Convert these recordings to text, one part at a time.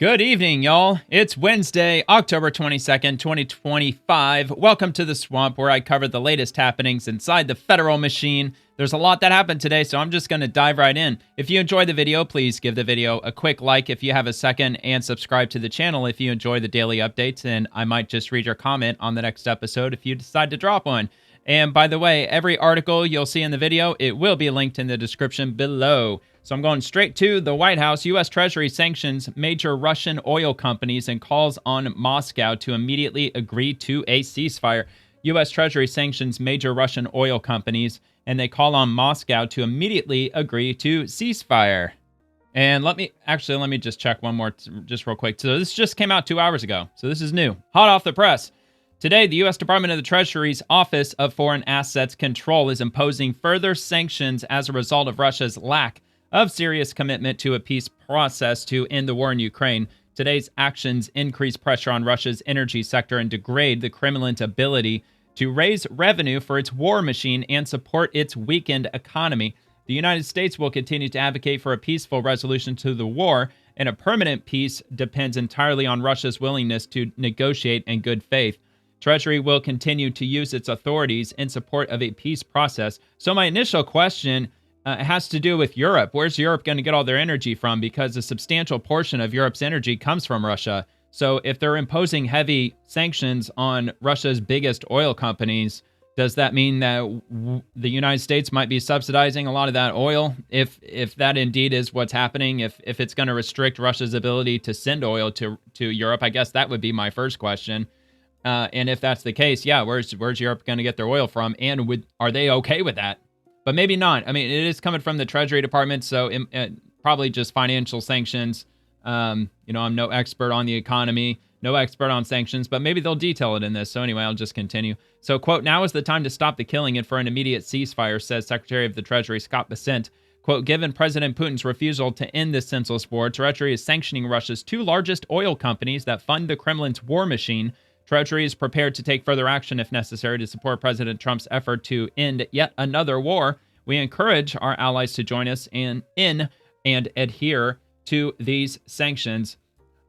Good evening, y'all. It's Wednesday, October 22nd, 2025. Welcome to the Swamp, where I cover the latest happenings inside the federal machine. There's a lot that happened today, so I'm just going to dive right in. If you enjoyed the video, please give the video a quick like if you have a second, and subscribe to the channel if you enjoy the daily updates, and I might just read your comment on the next episode if you decide to drop one. And by the way, every article you'll see in the video, it will be linked in the description below. So I'm going straight to the White House. US Treasury sanctions major Russian oil companies and calls on Moscow to immediately agree to a ceasefire. US Treasury sanctions major Russian oil companies and they call on Moscow to immediately agree to ceasefire. And let me just check one more just real quick. So this just came out 2 hours ago. So this is new. Hot off the press. Today, the U.S. Department of the Treasury's Office of Foreign Assets Control is imposing further sanctions as a result of Russia's lack of serious commitment to a peace process to end the war in Ukraine. Today's actions increase pressure on Russia's energy sector and degrade the Kremlin's ability to raise revenue for its war machine and support its weakened economy. The United States will continue to advocate for a peaceful resolution to the war, and a permanent peace depends entirely on Russia's willingness to negotiate in good faith. Treasury will continue to use its authorities in support of a peace process. So my initial question has to do with Europe. Where's Europe going to get all their energy from? Because a substantial portion of Europe's energy comes from Russia. So if they're imposing heavy sanctions on Russia's biggest oil companies, does that mean that the United States might be subsidizing a lot of that oil? If that indeed is what's happening, if it's going to restrict Russia's ability to send oil to Europe, I guess that would be my first question. And if that's the case, yeah, where's Europe going to get their oil from? And are they okay with that? But maybe not. I mean, it is coming from the Treasury Department, so probably just financial sanctions. I'm no expert on the economy, no expert on sanctions, but maybe they'll detail it in this. So anyway, I'll just continue. So, quote, now is the time to stop the killing and for an immediate ceasefire, says Secretary of the Treasury Scott Bessent. Quote, given President Putin's refusal to end this senseless war, Treasury is sanctioning Russia's two largest oil companies that fund the Kremlin's war machine. Treasury is prepared to take further action if necessary to support President Trump's effort to end yet another war. We encourage our allies to join us in and adhere to these sanctions.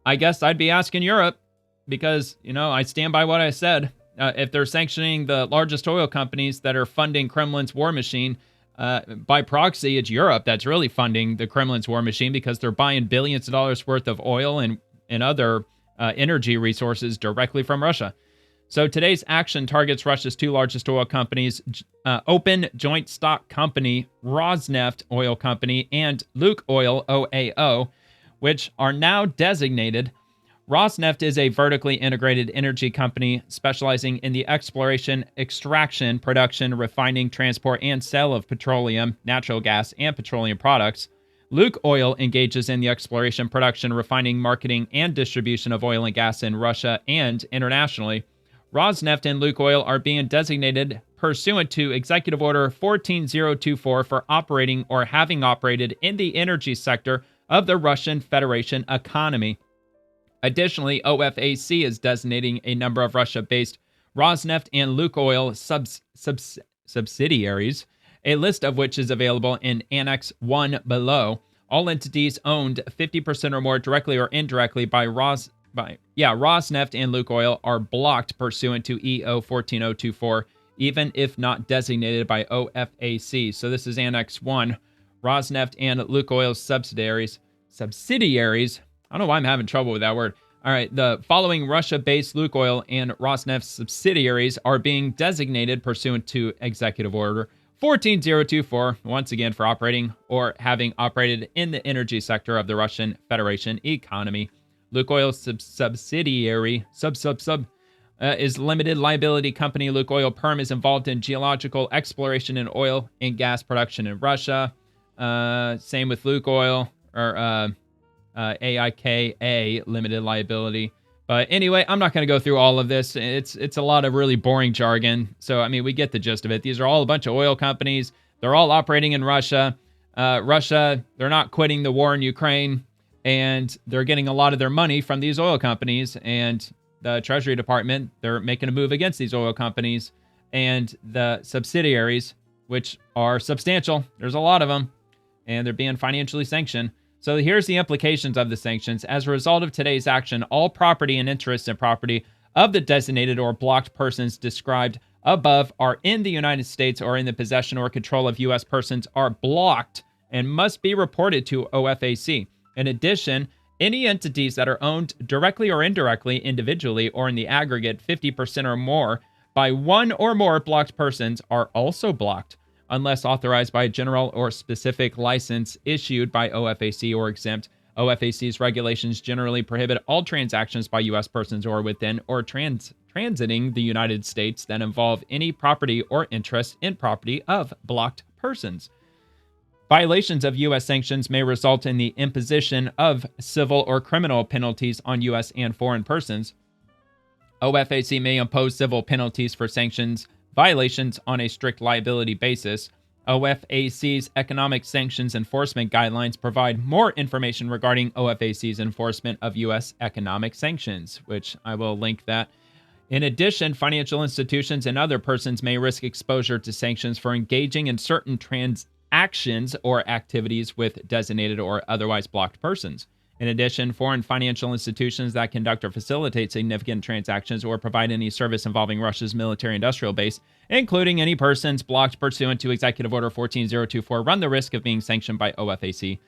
I guess I'd be asking Europe because, I stand by what I said. If they're sanctioning the largest oil companies that are funding Kremlin's war machine, by proxy, it's Europe that's really funding the Kremlin's war machine because they're buying billions of dollars worth of oil and other energy resources directly from Russia. So today's action targets Russia's two largest oil companies, Open Joint Stock Company, Rosneft Oil Company, and Lukoil OAO, which are now designated. Rosneft is a vertically integrated energy company specializing in the exploration, extraction, production, refining, transport, and sale of petroleum, natural gas, and petroleum products. Lukoil engages in the exploration, production, refining, marketing, and distribution of oil and gas in Russia and internationally. Rosneft and Lukoil are being designated pursuant to Executive Order 14024 for operating or having operated in the energy sector of the Russian Federation economy. Additionally, OFAC is designating a number of Russia-based Rosneft and Lukoil subsidiaries, a list of which is available in Annex 1 below. All entities owned 50% or more directly or indirectly by Rosneft and Lukoil are blocked pursuant to EO 14024, even if not designated by OFAC. So this is Annex 1. Rosneft and Lukoil's subsidiaries. I don't know why I'm having trouble with that word. All right, the following Russia-based Lukoil and Rosneft subsidiaries are being designated pursuant to Executive Order 14024, once again for operating or having operated in the energy sector of the Russian Federation economy. Lukoil's subsidiary is limited liability company Lukoil Perm is involved in geological exploration and oil and gas production in Russia. Same with Lukoil or AIKA limited liability. But anyway, I'm not going to go through all of this. It's a lot of really boring jargon. So, we get the gist of it. These are all a bunch of oil companies. They're all operating in Russia. Russia, they're not quitting the war in Ukraine. And they're getting a lot of their money from these oil companies. And the Treasury Department, they're making a move against these oil companies. And the subsidiaries, which are substantial. There's a lot of them. And they're being financially sanctioned. So here's the implications of the sanctions. As a result of today's action, all property and interests in property of the designated or blocked persons described above are in the United States or in the possession or control of U.S. persons are blocked and must be reported to OFAC. In addition, any entities that are owned directly or indirectly, individually, or in the aggregate 50% or more by one or more blocked persons are also blocked, unless authorized by a general or specific license issued by OFAC or exempt. OFAC's regulations generally prohibit all transactions by U.S. persons or within or transiting the United States that involve any property or interest in property of blocked persons. Violations of U.S. sanctions may result in the imposition of civil or criminal penalties on U.S. and foreign persons. OFAC may impose civil penalties for sanctions violations on a strict liability basis. OFAC's economic sanctions enforcement guidelines provide more information regarding OFAC's enforcement of U.S. economic sanctions, which I will link that. In addition, financial institutions and other persons may risk exposure to sanctions for engaging in certain transactions or activities with designated or otherwise blocked persons. In addition, foreign financial institutions that conduct or facilitate significant transactions or provide any service involving Russia's military-industrial base, including any persons blocked pursuant to Executive Order 14024, run the risk of being sanctioned by OFAC.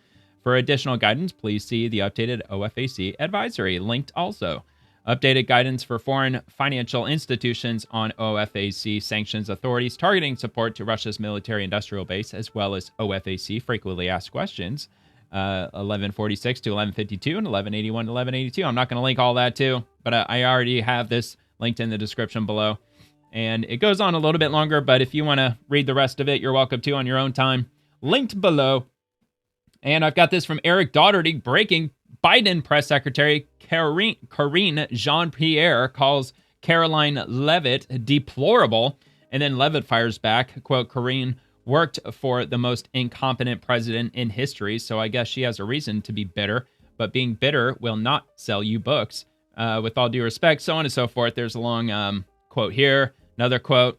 For additional guidance, please see the updated OFAC advisory, linked also. Updated guidance for foreign financial institutions on OFAC sanctions authorities targeting support to Russia's military-industrial base, as well as OFAC frequently asked questions. 1146 to 1152 and 1181 to 1182. I'm not going to link all that too, but I already have this linked in the description below. And it goes on a little bit longer, but if you want to read the rest of it, you're welcome to on your own time. Linked below. And I've got this from Eric Daugherty. Breaking: Biden press secretary Karine Jean-Pierre calls Caroline Leavitt deplorable. And then Leavitt fires back, quote, Karine worked for the most incompetent president in history, so I guess she has a reason to be bitter, but being bitter will not sell you books. With all due respect, so on and so forth. There's a long quote here, another quote,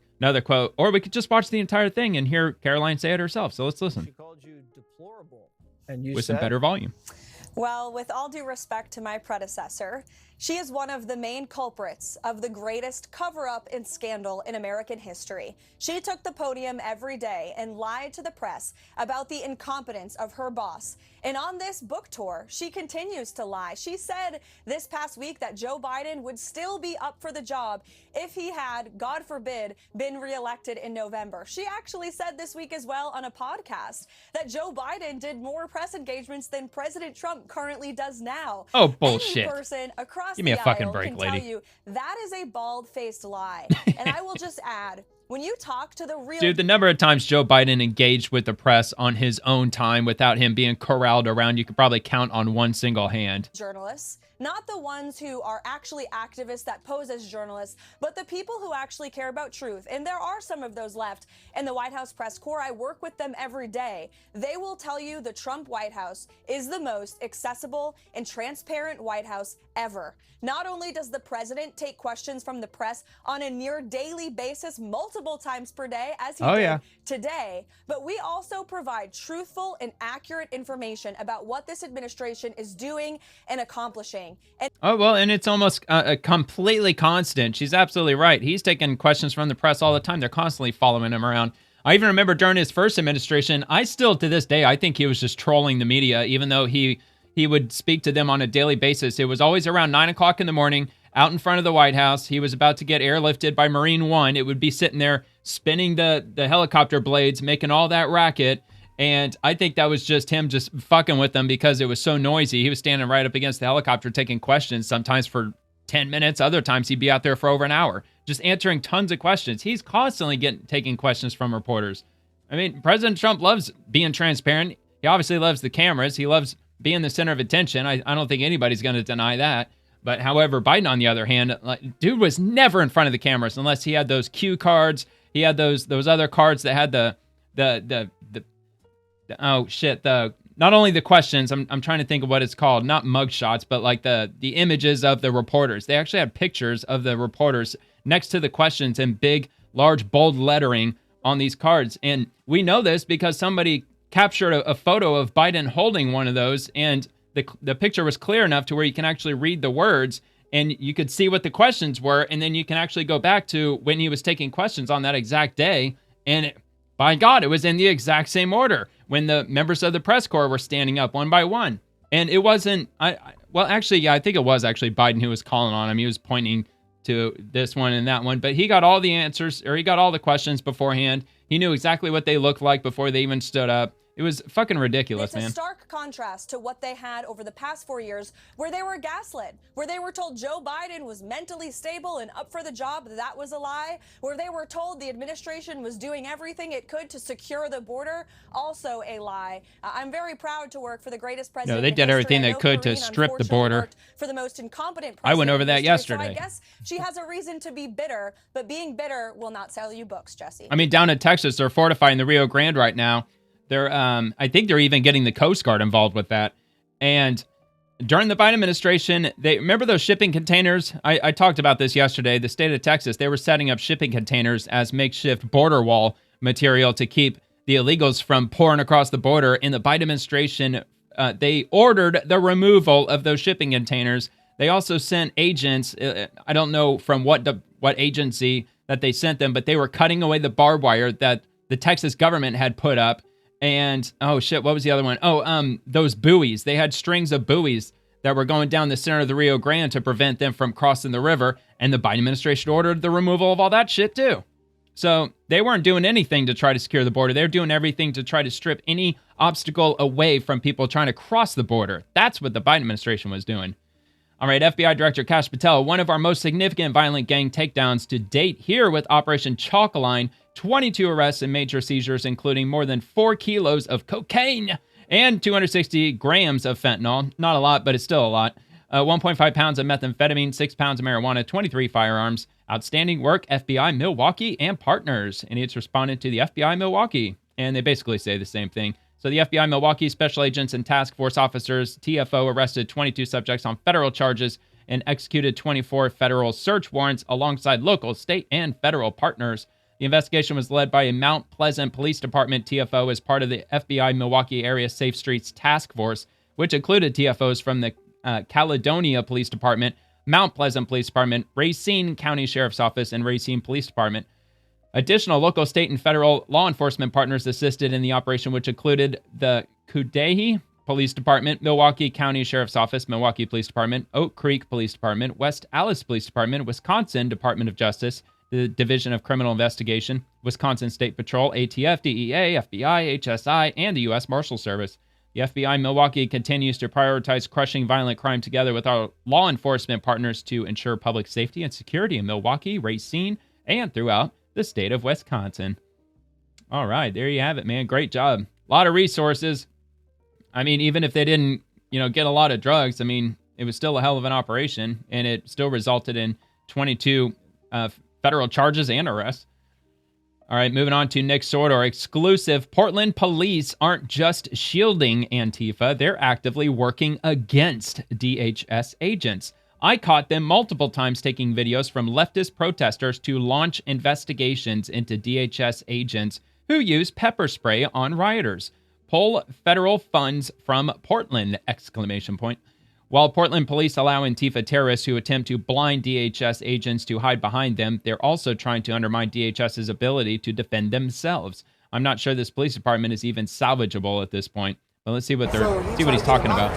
or we could just watch the entire thing and hear Caroline say it herself. So let's listen. She called you deplorable. And you with said, some better volume. Well, with all due respect to my predecessor, she is one of the main culprits of the greatest cover-up and scandal in American history. She took the podium every day and lied to the press about the incompetence of her boss. And on this book tour, she continues to lie. She said this past week that Joe Biden would still be up for the job if he had, God forbid, been reelected in November. She actually said this week as well on a podcast that Joe Biden did more press engagements than President Trump currently does now. Oh, bullshit. Any person across Give me a the fucking aisle break, can lady. tell you that is a bald-faced lie. And I will just add, when you talk to the real... Dude, the number of times Joe Biden engaged with the press on his own time without him being corralled around, you could probably count on one single hand. Journalists, not the ones who are actually activists that pose as journalists, but the people who actually care about truth. And there are some of those left in the White House press corps. I work with them every day. They will tell you the Trump White House is the most accessible and transparent White House ever. Not only does the president take questions from the press on a near daily basis, multiple times per day, as he did today, but we also provide truthful and accurate information about what this administration is doing and accomplishing. And and it's almost completely constant. She's absolutely right. He's taking questions from the press all the time. They're constantly following him around. I even remember during his first administration, I still, to this day, I think he was just trolling the media, even though he would speak to them on a daily basis. It was always around 9 o'clock in the morning, out in front of the White House. He was about to get airlifted by Marine One. It would be sitting there spinning the helicopter blades, making all that racket. And I think that was just him just fucking with them because it was so noisy. He was standing right up against the helicopter taking questions, sometimes for 10 minutes. Other times he'd be out there for over an hour, just answering tons of questions. He's constantly taking questions from reporters. I mean, President Trump loves being transparent. He obviously loves the cameras. He loves being the center of attention. I don't think anybody's going to deny that. But however, Biden, on the other hand, dude was never in front of the cameras unless he had those cue cards. He had those other cards that had not only the questions, I'm trying to think of what it's called, not mug shots, but like the images of the reporters. They actually had pictures of the reporters next to the questions in big, large, bold lettering on these cards. And we know this because somebody captured a photo of Biden holding one of those, and the picture was clear enough to where you can actually read the words, and you could see what the questions were, and then you can actually go back to when he was taking questions on that exact day, and by God, it was in the exact same order when the members of the press corps were standing up one by one. And it wasn't, well, actually, yeah, I think it was actually Biden who was calling on him. He was pointing to this one and that one, but he got all the answers, or he got all the questions beforehand. He knew exactly what they looked like before they even stood up. It was fucking ridiculous, man. It's a stark contrast to what they had over the past 4 years, where they were gaslit, where they were told Joe Biden was mentally stable and up for the job. That was a lie. Where they were told the administration was doing everything it could to secure the border. Also a lie. I'm very proud to work for the greatest president. No, they did everything they could to strip the border. For the most incompetent president. I went over that yesterday. So I guess she has a reason to be bitter, but being bitter will not sell you books, Jesse. I mean, down in Texas, they're fortifying the Rio Grande right now. They're, I think they're even getting the Coast Guard involved with that. And during the Biden administration, they remember those shipping containers? I talked about this yesterday. The state of Texas, they were setting up shipping containers as makeshift border wall material to keep the illegals from pouring across the border. In the Biden administration, they ordered the removal of those shipping containers. They also sent agents. I don't know from what agency that they sent them, but they were cutting away the barbed wire that the Texas government had put up. And, oh shit, what was the other one? Oh, those buoys. They had strings of buoys that were going down the center of the Rio Grande to prevent them from crossing the river. And the Biden administration ordered the removal of all that shit too. So they weren't doing anything to try to secure the border. They were doing everything to try to strip any obstacle away from people trying to cross the border. That's what the Biden administration was doing. All right, FBI Director Kash Patel, one of our most significant violent gang takedowns to date here with Operation Chalkaline, 22 arrests and major seizures, including more than 4 kilos of cocaine and 260 grams of fentanyl. Not a lot, but it's still a lot. 1.5 pounds of methamphetamine, 6 pounds of marijuana, 23 firearms. Outstanding work, FBI Milwaukee and partners. And it's responded to the FBI Milwaukee. And they basically say the same thing. So the FBI Milwaukee special agents and task force officers, TFO, arrested 22 subjects on federal charges and executed 24 federal search warrants alongside local, state, and federal partners. The investigation was led by a Mount Pleasant Police Department TFO as part of the FBI Milwaukee Area Safe Streets Task Force, which included TFOs from the Caledonia Police Department, Mount Pleasant Police Department, Racine County Sheriff's Office, and Racine Police Department. Additional local, state, and federal law enforcement partners assisted in the operation, which included the Cudahy Police Department, Milwaukee County Sheriff's Office, Milwaukee Police Department, Oak Creek Police Department, West Allis Police Department, Wisconsin Department of Justice, the Division of Criminal Investigation, Wisconsin State Patrol, ATF, DEA, FBI, HSI, and the U.S. Marshal Service. The FBI Milwaukee continues to prioritize crushing violent crime together with our law enforcement partners to ensure public safety and security in Milwaukee, Racine, and throughout the state of Wisconsin. All right, there you have it, man. Great job. A lot of resources. I mean, even if they didn't, get a lot of drugs, I mean, it was still a hell of an operation, and it still resulted in 22 federal charges and arrests. All right, moving on to Nick Sordor. Exclusive. Portland police aren't just shielding Antifa, they're actively working against DHS agents. I caught them multiple times taking videos from leftist protesters to launch investigations into DHS agents who use pepper spray on rioters. Pull federal funds from Portland! ! While Portland police allow Antifa terrorists who attempt to blind DHS agents to hide behind them, they're also trying to undermine DHS's ability to defend themselves. I'm not sure this police department is even salvageable at this point, but let's see what he's talking about.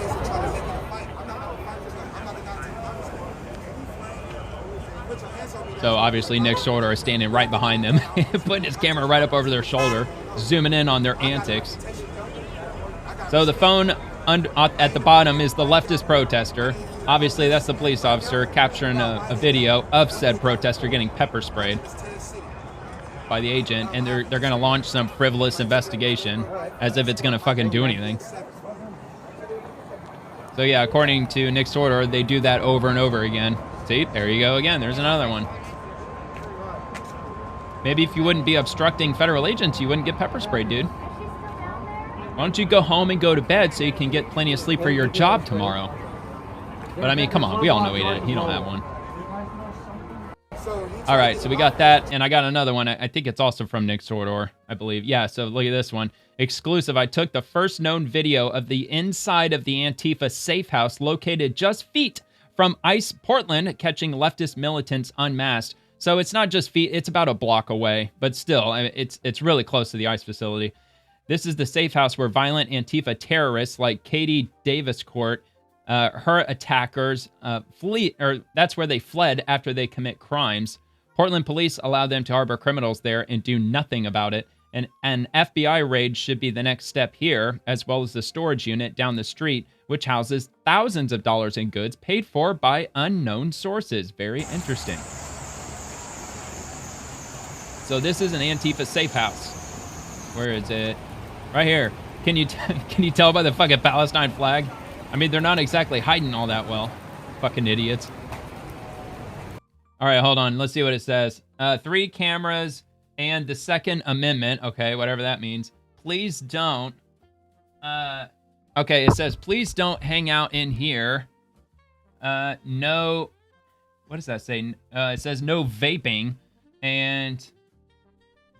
So obviously Nick Sordor is standing right behind them, putting his camera right up over their shoulder, zooming in on their antics. So the phone at the bottom is the leftist protester. Obviously, that's the police officer capturing a video of said protester getting pepper sprayed by the agent, and they're going to launch some frivolous investigation as if it's going to fucking do anything. So yeah, according to Nick Sordor, they do that over and over again. See, there you go again. There's another one. Maybe if you wouldn't be obstructing federal agents, you wouldn't get pepper sprayed, dude. Why don't you go home and go to bed so you can get plenty of sleep for your job tomorrow? But I mean, come on, we all know he don't have one. All right, so we got that, and I got another one. I think it's also from Nick Sordor, I believe. Yeah, so look at this one. Exclusive. I took the first known video of the inside of the Antifa safe house located just feet from ICE Portland catching leftist militants unmasked. So it's not just feet, it's about a block away, but still, I mean, it's really close to the ICE facility. This is the safe house where violent Antifa terrorists like Katie Daviscourt, her attackers flee, or that's where they fled after they commit crimes. Portland police allow them to harbor criminals there and do nothing about it. And an FBI raid should be the next step here, as well as the storage unit down the street, which houses thousands of dollars in goods paid for by unknown sources. Very interesting. So this is an Antifa safe house. Where is it? Right here. Can you tell by the fucking Palestine flag? I mean, they're not exactly hiding all that well. Fucking idiots. All right, hold on. Let's see what it says. 3 cameras and the Second Amendment. Okay, whatever that means. Please don't. Okay, it says, please don't hang out in here. No. What does that say? It says no vaping. And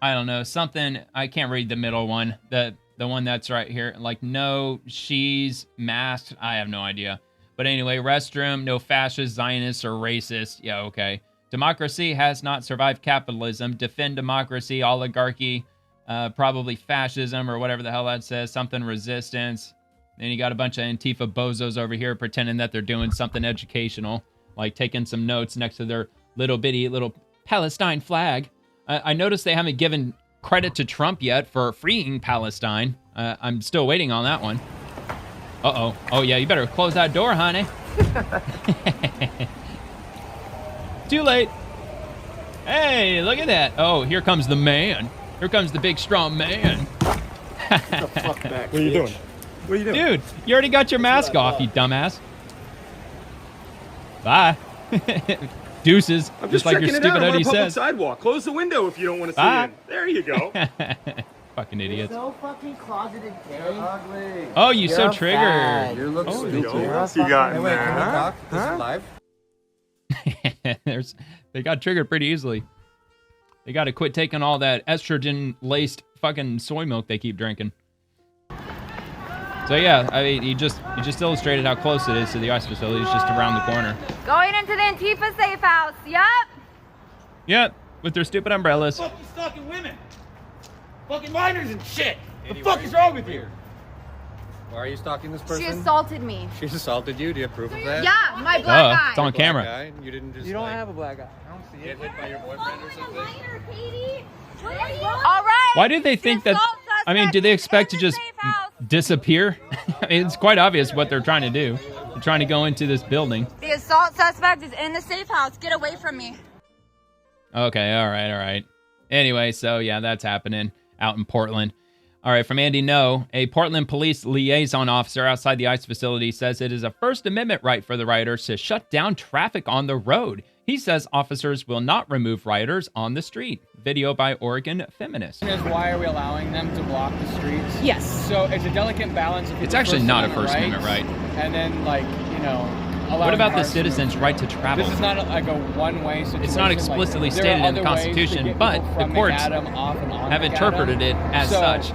I don't know, something. I can't read the middle one. The one that's right here. Like, no, she's masked. I have no idea. But anyway, restroom, no fascist, Zionist, or racist. Yeah, okay. Democracy has not survived capitalism. Defend democracy, oligarchy, probably fascism, or whatever the hell that says. Something resistance. Then you got a bunch of Antifa bozos over here pretending that they're doing something educational. Like taking some notes next to their little Palestine flag. I noticed they haven't given credit to Trump yet for freeing Palestine. I'm still waiting on that one. Uh-oh. Oh, yeah, you better close that door, honey. Too late. Hey, look at that. Oh, here comes the man. Here comes the big, strong man. Get the fuck back, what are you doing? What are you doing? Dude, you already got your mask off, you dumbass. Bye. Deuces. I'm just like your stupid hoodie hoodie public says. Sidewalk. Close the window if you don't want to see in. There you go. Fucking idiots. So fucking closeted gay. Ugly. Oh, you so triggered. You look stupid. What you got in Wait, there? can we talk? This Huh? is live? They got triggered pretty easily. They got to quit taking all that estrogen-laced fucking soy milk they keep drinking. So yeah, I mean, you just illustrated how close it is to the ICE facility. It's just around the corner. Going into the Antifa safe house. Yup. Yep, with their stupid umbrellas. Fucking stalking women. Fucking minors and shit. What the fuck is wrong with you? Why are you stalking this person? She assaulted me. She assaulted you? Do you have proof of that? Yeah, my black guy. It's on camera. Guy? You didn't just You don't have a black guy. I don't see it. Get hit by your boyfriend or something? All right. Why do they think that? I mean, do they expect to just disappear? I mean, it's quite obvious what they're trying to do. They're trying to go into this building. The assault suspect is in the safe house. Get away from me. Okay, all right. Anyway, so yeah, that's happening out in Portland. All right, from Andy No, a Portland police liaison officer outside the ICE facility says it is a First Amendment right for the rioters to shut down traffic on the road. He says officers will not remove rioters on the street. Video by Oregon feminist. Is why are we allowing them to block the streets? Yes. So it's a delicate balance. Of It's actually not a First Amendment right. And then, like, you know, What about the cars to citizens' move right to through. travel? This is not like a one-way situation. It's not explicitly Like, there stated are in the other ways to Constitution, get but people the from courts McAdam off and on have McAdam. interpreted it as So, such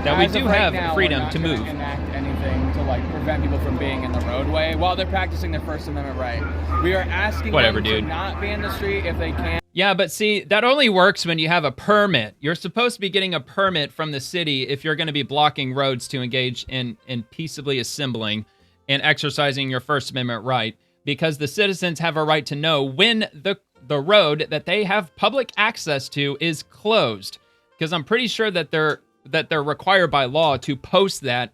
that we as of do right have now, freedom we're not to gonna move. enact anything to like prevent people from being in the roadway while they're practicing their First Amendment right. We are asking Whatever, them dude. to not be in the street if they can. Yeah, but see, that only works when you have a permit. You're supposed to be getting a permit from the city if you're going to be blocking roads to engage in peaceably assembling and exercising your First Amendment right, because the citizens have a right to know when the road that they have public access to is closed. Because I'm pretty sure that they're required by law to post that.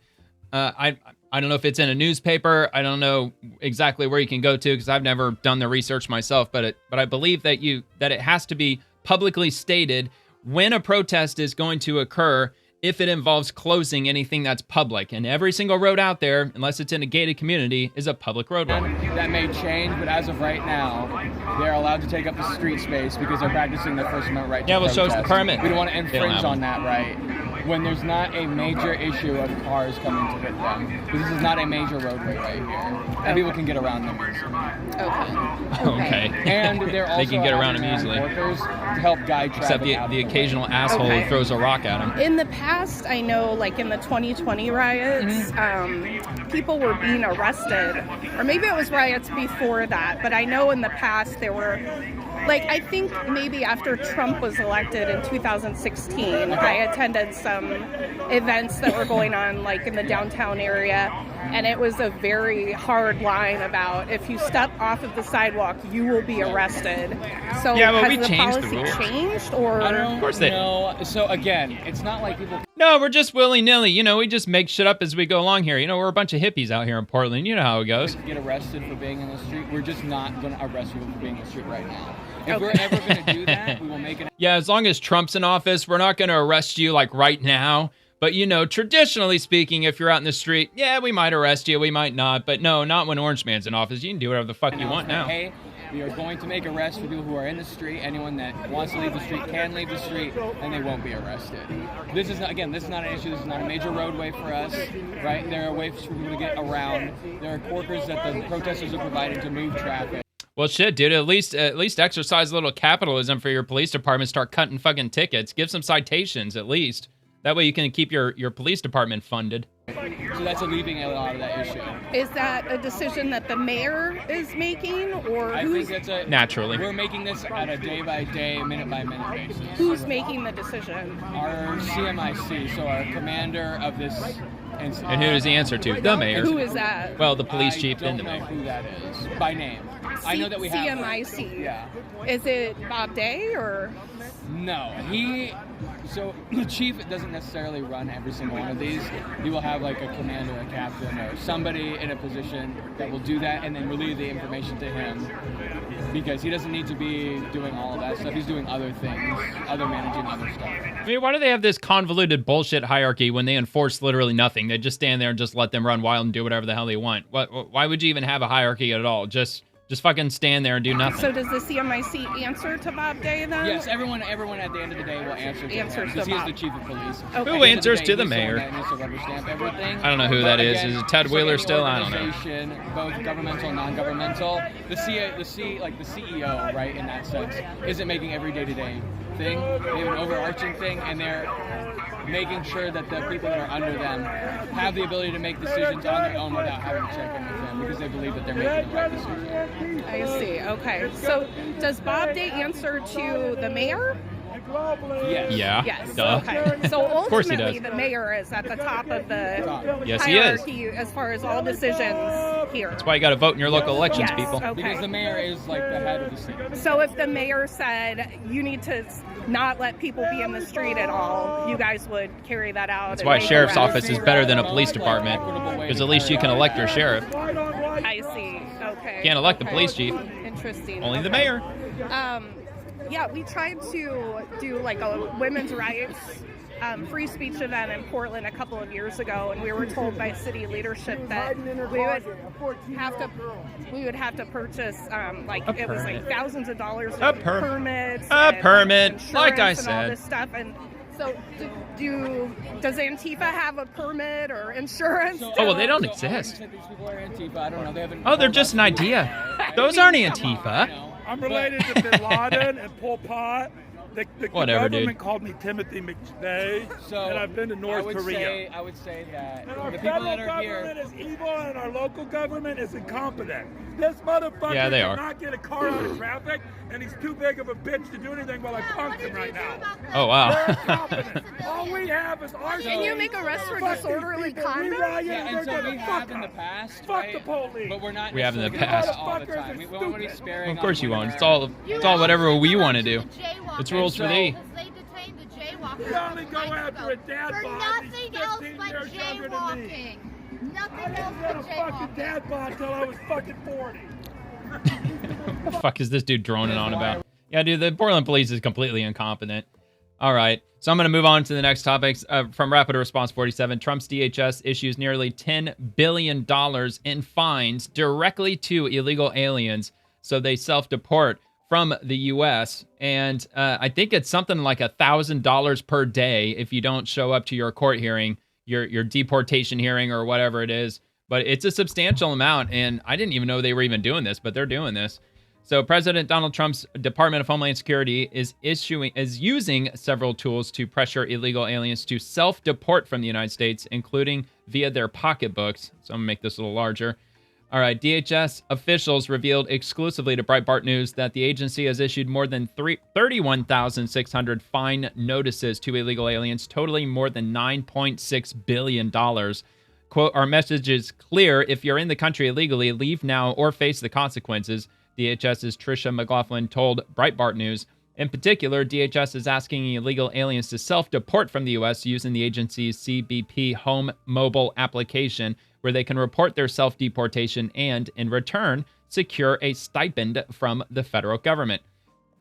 I don't know if it's in a newspaper. I don't know exactly where you can go to because I've never done the research myself. But I believe that it has to be publicly stated when a protest is going to occur if it involves closing anything that's public. And every single road out there, unless it's in a gated community, is a public roadway. That may change, but as of right now, they're allowed to take up the street space because they're practicing their First Amendment right. Yeah, to well, show us the protest. permit. We don't want to They don't infringe have on one. that right. when there's not a major issue of cars coming to hit them. Because this is not a major roadway right here. And people can get around them easily. Okay. And they're also They can get around them easily. workers to help guide traffic. Except the occasional asshole who throws a rock at him. In the past, I know, like in the 2020 riots, people were being arrested. Or maybe it was riots before that, but I know in the past there were, like, I think maybe after Trump was elected in 2016, I attended some events that were going on, like, in the downtown area, and it was a very hard line about if you step off of the sidewalk, you will be arrested. So Yeah, but has we the changed the policy rules. changed, or? I don't Of course they- know. So again, it's not like people No, we're just willy-nilly. You know, we just make shit up as we go along here. You know, we're a bunch of hippies out here in Portland. You know how it goes. get arrested for being in the street. We're just not going to arrest people for being in the street right now. If we're ever going to do that, we will make it. Yeah, as long as Trump's in office, we're not going to arrest you, like, right now. But, you know, traditionally speaking, if you're out in the street, yeah, we might arrest you, we might not. But no, not when Orange Man's in office. You can do whatever the fuck you want now. Hey, we are going to make arrests for people who are in the street. Anyone that wants to leave the street can leave the street, and they won't be arrested. This is not, again, this is not an issue. This is not a major roadway for us, right? There are ways for people to get around. There are corkers that the protesters are providing to move traffic. Well, shit, dude. At least exercise a little capitalism for your police department. Start cutting fucking tickets. Give some citations, at least. That way you can keep your police department funded. So that's alleviating a lot of that issue. Is that a decision that the mayor is making, or I who's, think that's Naturally. We're making this at a day-by-day, minute-by-minute basis. who's making the decision? Our CMIC, so our commander of this incident. And who does he answer to? The mayor. Who is that? Well, the police I chief don't and the know mayor. who that is by name. I know that we have CMIC. Yeah. Is it Bob Day or? No, so the chief doesn't necessarily run every single one of these. He will have like a commander, a captain, or somebody in a position that will do that and then relay the information to him, because he doesn't need to be doing all of that stuff. He's doing other things, managing other stuff. I mean, why do they have this convoluted bullshit hierarchy when they enforce literally nothing? They just stand there and just let them run wild and do whatever the hell they want. Why would you even have a hierarchy at all? Just fucking stand there and do nothing. So does the CMIC answer to Bob Day then? Yes, everyone at the end of the day will answer to him, because he is the chief of police. Okay. Who answers to the He's someone mayor? that needs to rubber stamp everything. I don't know who But that is. again, Is it Ted so Wheeler any still? I don't know. organization, both governmental and non-governmental, the CEO, right, in that sense, isn't making every day-to-day thing. They have an overarching thing, and they're making sure that the people that are under them have the ability to make decisions on their own without having to check in with them, because they believe that they're making the right decision. I see. Okay. So does Bob Day answer to the mayor? Yes. Yeah. Yes. Duh. Okay. So course he ultimately, does. the mayor is at the top of the Yes, he is. hierarchy as far as all decisions here. That's why you got to vote in your local elections, Yes. people. Okay. Because the mayor is like the head of the state. So if the mayor said you need to not let people be in the street at all, you guys would carry that out. That's and why make sheriff's arrests? office is better than a police department, because at least you can elect your sheriff. I see. Okay. Can't elect the police chief. Interesting. Only the Okay. mayor. Yeah, we tried to do like a women's rights free speech event in Portland a couple of years ago, and we were told by city leadership that we would have to purchase it was like thousands of dollars of permits, permit, like I insurance and all said. this stuff. And so, does Antifa have a permit or insurance? Oh, well, they don't exist. These people are Antifa. I don't know. They haven't. Oh, they're just an idea. Those aren't Antifa. I'm related to Bin Laden and Pol Pot. The Whatever, government dude. called me Timothy McVeigh, So and I've been to North Korea. I would say that And our the people federal that are here. government is evil, and our local government is incompetent. This motherfucker Yeah, they are. cannot get a car out of traffic, and he's too big of a bitch to do anything while I punk him right now. Oh, wow. They're incompetent. All we have is our Can you make arrests for Fuck these disorderly people. We conduct? riot, Yeah, and and so they're we gonna have fuck in the us. past, Fuck right? the police. But we're not. We have in the necessarily past. gonna do that all the Motherfuckers time. are We want to be stupid. sparing. Of course you on won't. whatever. It's all whatever we want to do. It's rules for so- thee. They detained the jaywalkers. We only go after a dad For bod. nothing He's else 15 but years younger than me. jaywalking. Nothing I else had a but fucking jaywalking. dad bod till I was fucking 40. What the fuck is this dude droning on about? Yeah, dude, the Portland police is completely incompetent. All right, so I'm going to move on to the next topics. From Rapid Response 47, Trump's DHS issues nearly $10 billion in fines directly to illegal aliens so they self-deport. from the U.S., and I think it's something like $1,000 per day if you don't show up to your court hearing, your deportation hearing or whatever it is. But it's a substantial amount, and I didn't even know they were even doing this, but they're doing this. So President Donald Trump's Department of Homeland Security is using several tools to pressure illegal aliens to self-deport from the United States, including via their pocketbooks. So I'm gonna make this a little larger. All right, DHS officials revealed exclusively to Breitbart News that the agency has issued more than 31,600 fine notices to illegal aliens, totaling more than $9.6 billion. Quote, our message is clear. If you're in the country illegally, leave now or face the consequences, DHS's Tricia McLaughlin told Breitbart News. In particular, DHS is asking illegal aliens to self-deport from the U.S. using the agency's CBP Home mobile application, where they can report their self-deportation and, in return, secure a stipend from the federal government.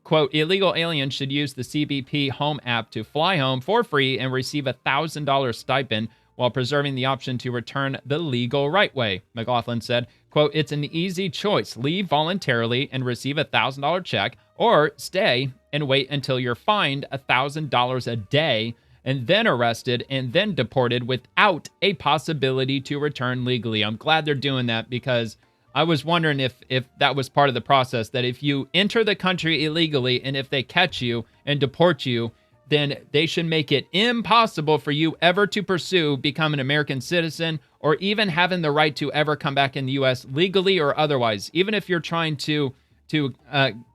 Quote, illegal aliens should use the CBP Home app to fly home for free and receive a $1,000 stipend while preserving the option to return the legal right way, McLaughlin said. Quote, it's an easy choice. Leave voluntarily and receive a $1,000 check, or stay and wait until you're fined $1,000 a day and then arrested and then deported without a possibility to return legally. I'm glad they're doing that, because I was wondering if that was part of the process, that if you enter the country illegally and if they catch you and deport you, then they should make it impossible for you ever to pursue become an American citizen or even having the right to ever come back in the U.S. legally or otherwise. Even if you're trying to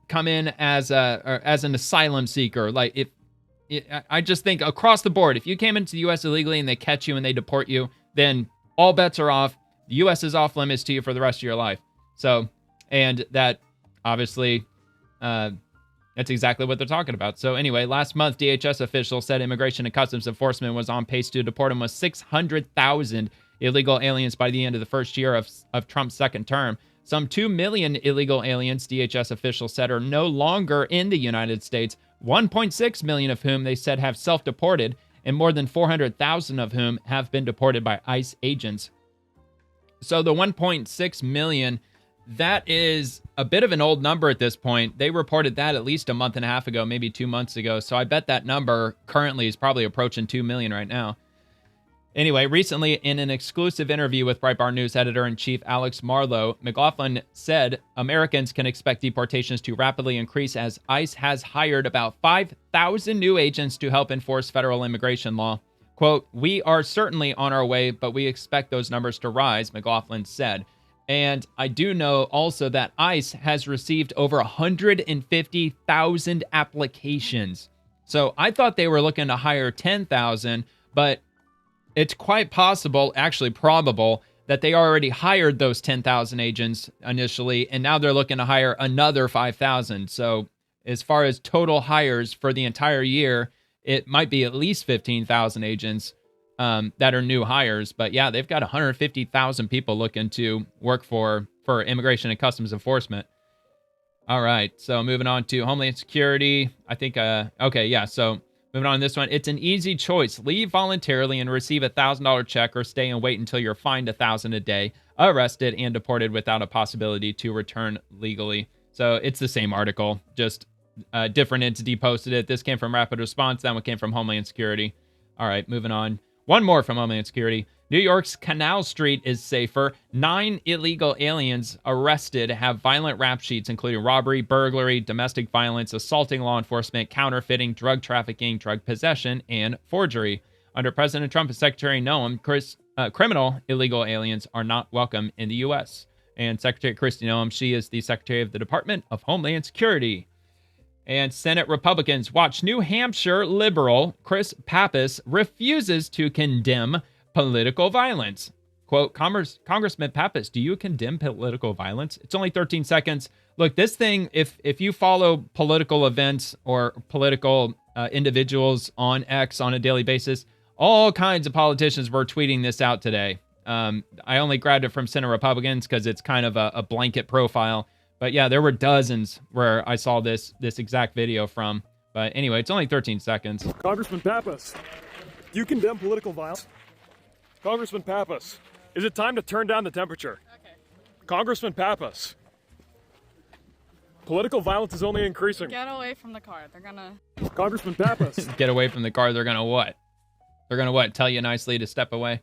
come in as an asylum seeker, like I just think across the board, if you came into the U.S. illegally and they catch you and they deport you, then all bets are off. The U.S. is off limits to you for the rest of your life. So, and that obviously, that's exactly what they're talking about. So anyway, last month, DHS officials said Immigration and Customs Enforcement was on pace to deport almost 600,000 illegal aliens by the end of the first year of Trump's second term. Some 2 million illegal aliens, DHS officials said, are no longer in the United States, 1.6 million of whom they said have self-deported, and more than 400,000 of whom have been deported by ICE agents. So the 1.6 million, that is a bit of an old number at this point. They reported that at least a month and a half ago, maybe 2 months ago. So I bet that number currently is probably approaching 2 million right now. Anyway, recently in an exclusive interview with Breitbart News editor-in-chief Alex Marlow, McLaughlin said Americans can expect deportations to rapidly increase as ICE has hired about 5,000 new agents to help enforce federal immigration law. Quote, we are certainly on our way, but we expect those numbers to rise, McLaughlin said. And I do know also that ICE has received over 150,000 applications. So I thought they were looking to hire 10,000, but it's quite possible, actually probable, that they already hired those 10,000 agents initially, and now they're looking to hire another 5,000. So as far as total hires for the entire year, it might be at least 15,000 agents that are new hires. But yeah, they've got 150,000 people looking to work for Immigration and Customs Enforcement. All right, so moving on to Homeland Security. I think, okay, yeah, so moving on to this one. It's an easy choice. Leave voluntarily and receive a $1,000 check, or stay and wait until you're fined $1,000 a day, arrested, and deported without a possibility to return legally. So it's the same article, just different entity posted it. This came from Rapid Response. That one came from Homeland Security. All right, moving on. One more from Homeland Security. New York's Canal Street is safer. 9 illegal aliens arrested have violent rap sheets, including robbery, burglary, domestic violence, assaulting law enforcement, counterfeiting, drug trafficking, drug possession, and forgery. Under President Trump and Secretary Noem, criminal illegal aliens are not welcome in the U.S. And Secretary Kristi Noem, she is the Secretary of the Department of Homeland Security. And Senate Republicans watch New Hampshire liberal Chris Pappas refuses to condemn political violence. Quote, Congressman Pappas, do you condemn political violence? It's only 13 seconds. Look, this thing, if you follow political events or political individuals on X on a daily basis, all kinds of politicians were tweeting this out today. I only grabbed it from Senate Republicans because it's kind of a blanket profile. But yeah, there were dozens where I saw this exact video from. But anyway, it's only 13 seconds. Congressman Pappas, do you condemn political violence? Congressman Pappas, is it time to turn down the temperature? Okay. Congressman Pappas. Political violence is only increasing. Get away from the car. They're gonna... Congressman Pappas. Get away from the car. They're gonna what? They're gonna what? Tell you nicely to step away.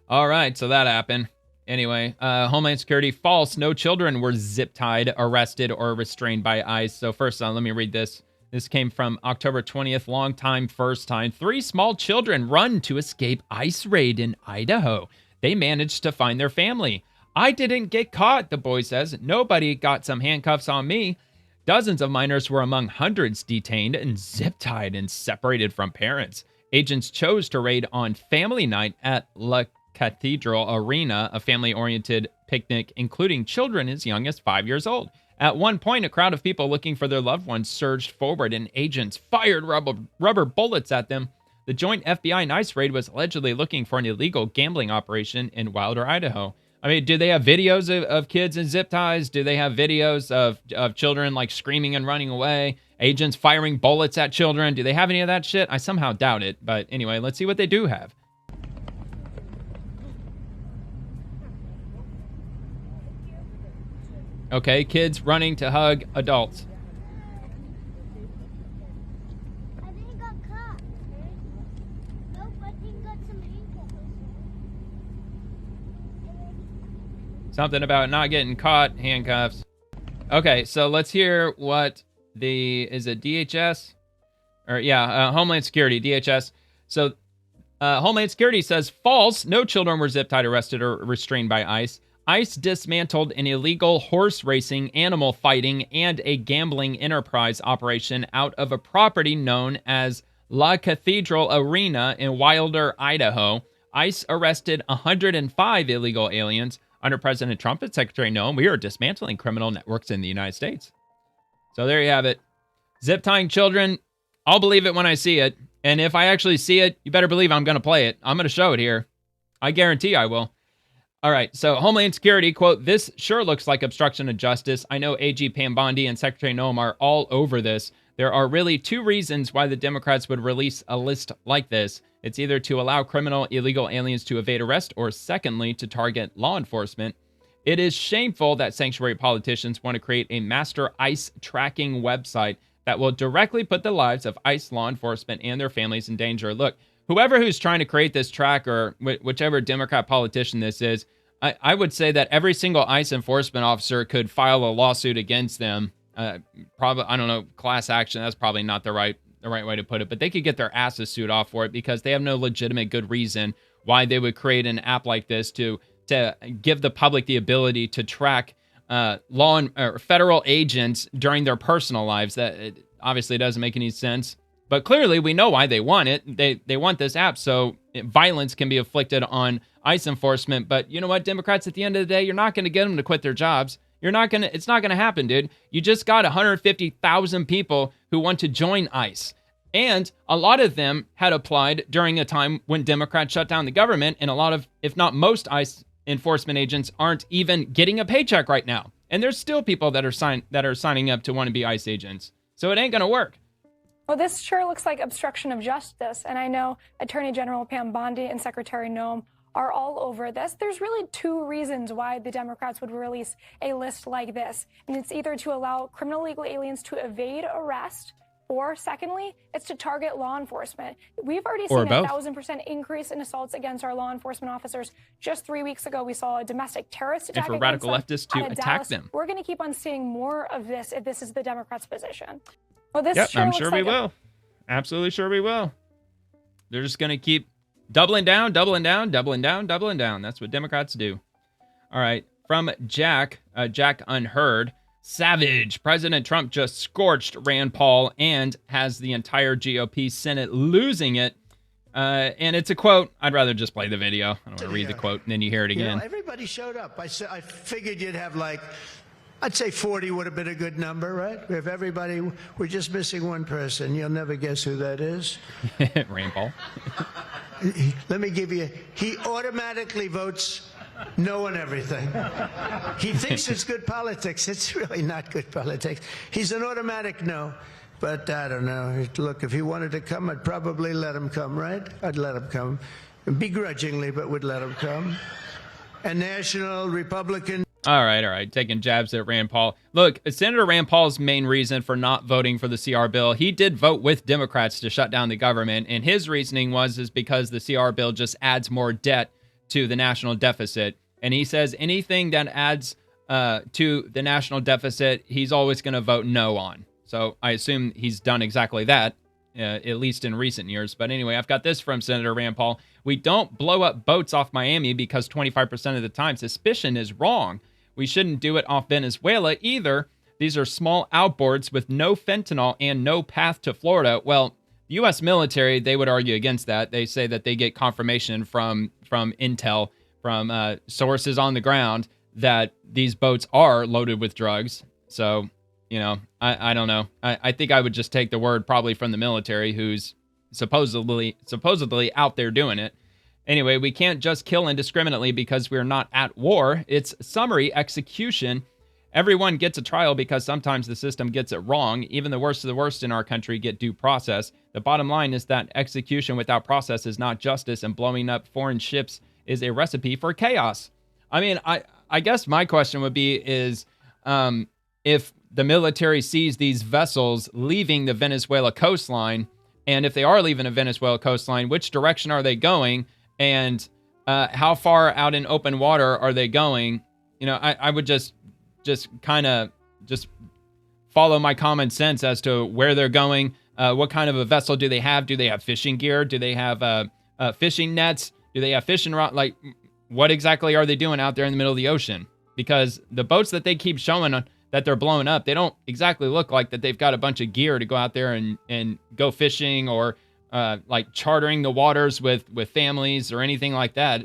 All right, so that happened. Anyway, Homeland Security, false. No children were zip-tied, arrested, or restrained by ICE. So first, let me read this. This came from October 20th, long time, first time. 3 small children run to escape ICE raid in Idaho. They managed to find their family. I didn't get caught, the boy says. Nobody got some handcuffs on me. Dozens of minors were among hundreds detained and zip-tied and separated from parents. Agents chose to raid on family night at La Cathedral Arena, a family-oriented picnic including children as young as 5 years old. At one point, a crowd of people looking for their loved ones surged forward and agents fired rubber bullets at them. The joint FBI and ICE raid was allegedly looking for an illegal gambling operation in Wilder, Idaho. I mean, do they have videos of kids in zip ties? Do they have videos of children like screaming and running away? Agents firing bullets at children? Do they have any of that shit? I somehow doubt it. But anyway, let's see what they do have. Okay, kids running to hug adults. I think he got caught. Nope, I think he got some handcuffs. Something about not getting caught, handcuffs. Okay, so let's hear what is it DHS? Or yeah, Homeland Security, DHS. So Homeland Security says false. No children were zip-tied, arrested, or restrained by ICE. ICE dismantled an illegal horse racing, animal fighting, and a gambling enterprise operation out of a property known as La Cathedral Arena in Wilder, Idaho. ICE arrested 105 illegal aliens. Under President Trump and Secretary Noem, we are dismantling criminal networks in the United States. So there you have it. Zip tying children, I'll believe it when I see it. And if I actually see it, you better believe I'm going to play it. I'm going to show it here. I guarantee I will. All right, so Homeland Security, quote, this sure looks like obstruction of justice. I know AG Pam Bondi and Secretary Noem are all over this. There are really 2 reasons why the Democrats would release a list like this. It's either to allow criminal illegal aliens to evade arrest, or secondly, to target law enforcement. It is shameful that sanctuary politicians want to create a master ICE tracking website that will directly put the lives of ICE law enforcement and their families in danger. Look, whoever who's trying to create this tracker, whichever Democrat politician this is, I would say that every single ICE enforcement officer could file a lawsuit against them. Probably, I don't know, class action. That's probably not the right way to put it, but they could get their asses sued off for it because they have no legitimate good reason why they would create an app like this to give the public the ability to track federal agents during their personal lives. That it obviously doesn't make any sense. But clearly, we know why they want it. They want this app so violence can be inflicted on ICE enforcement. But you know what, Democrats, at the end of the day, you're not going to get them to quit their jobs. It's not going to happen, dude. You just got 150,000 people who want to join ICE. And a lot of them had applied during a time when Democrats shut down the government. And a lot of, if not most, ICE enforcement agents aren't even getting a paycheck right now. And there's still people that are signing up to want to be ICE agents. So it ain't going to work. Well, this sure looks like obstruction of justice, and I know Attorney General Pam Bondi and Secretary Noem are all over this. There's really 2 reasons why the Democrats would release a list like this, and it's either to allow criminal illegal aliens to evade arrest, or secondly, it's to target law enforcement. We've already seen a 1,000% increase in assaults against our law enforcement officers. Just 3 weeks ago, we saw a domestic terrorist attack and for radical leftists to attack Dallas. them. We're going to keep on seeing more of this if this is the Democrats' position. Well, this yep, sure I'm looks sure like we will. Absolutely sure we will. They're just going to keep doubling down, doubling down, doubling down, doubling down. That's what Democrats do. All right. From Jack Unheard. Savage. President Trump just scorched Rand Paul and has the entire GOP Senate losing it. And it's a quote. I'd rather just play the video. I don't want to read the quote and then you hear it again. You know, everybody showed up. I figured you'd have I'd say 40 would have been a good number, right? If everybody, we're just missing one person. You'll never guess who that is. Rand Paul. Let me give you, he automatically votes no on everything. He thinks it's good politics. It's really not good politics. He's an automatic no. But I don't know. Look, if he wanted to come, I'd probably let him come, right? I'd let him come. Begrudgingly, but would let him come. A national Republican. All right. Taking jabs at Rand Paul. Look, Senator Rand Paul's main reason for not voting for the CR bill, he did vote with Democrats to shut down the government. And his reasoning is because the CR bill just adds more debt to the national deficit. And he says anything that adds to the national deficit, he's always going to vote no on. So I assume he's done exactly that, at least in recent years. But anyway, I've got this from Senator Rand Paul. We don't blow up boats off Miami because 25% of the time suspicion is wrong. We shouldn't do it off Venezuela either. These are small outboards with no fentanyl and no path to Florida. Well, the U.S. military, they would argue against that. They say that they get confirmation from intel, from sources on the ground, that these boats are loaded with drugs. So, I don't know. I think I would just take the word probably from the military, who's supposedly out there doing it. Anyway, we can't just kill indiscriminately because we're not at war. It's summary execution. Everyone gets a trial because sometimes the system gets it wrong. Even the worst of the worst in our country get due process. The bottom line is that execution without process is not justice, and blowing up foreign ships is a recipe for chaos. I mean, I guess my question would be is if the military sees these vessels leaving the Venezuela coastline, and if they are leaving the Venezuela coastline, which direction are they going? And how far out in open water are they going? I would just kind of follow my common sense as to where they're going. What kind of a vessel do they have? Do they have fishing gear? Do they have fishing nets? Do they have fishing rod? Like, what exactly are they doing out there in the middle of the ocean? Because the boats that they keep showing that they're blowing up, they don't exactly look like that they've got a bunch of gear to go out there and go fishing, or like chartering the waters with families or anything like that.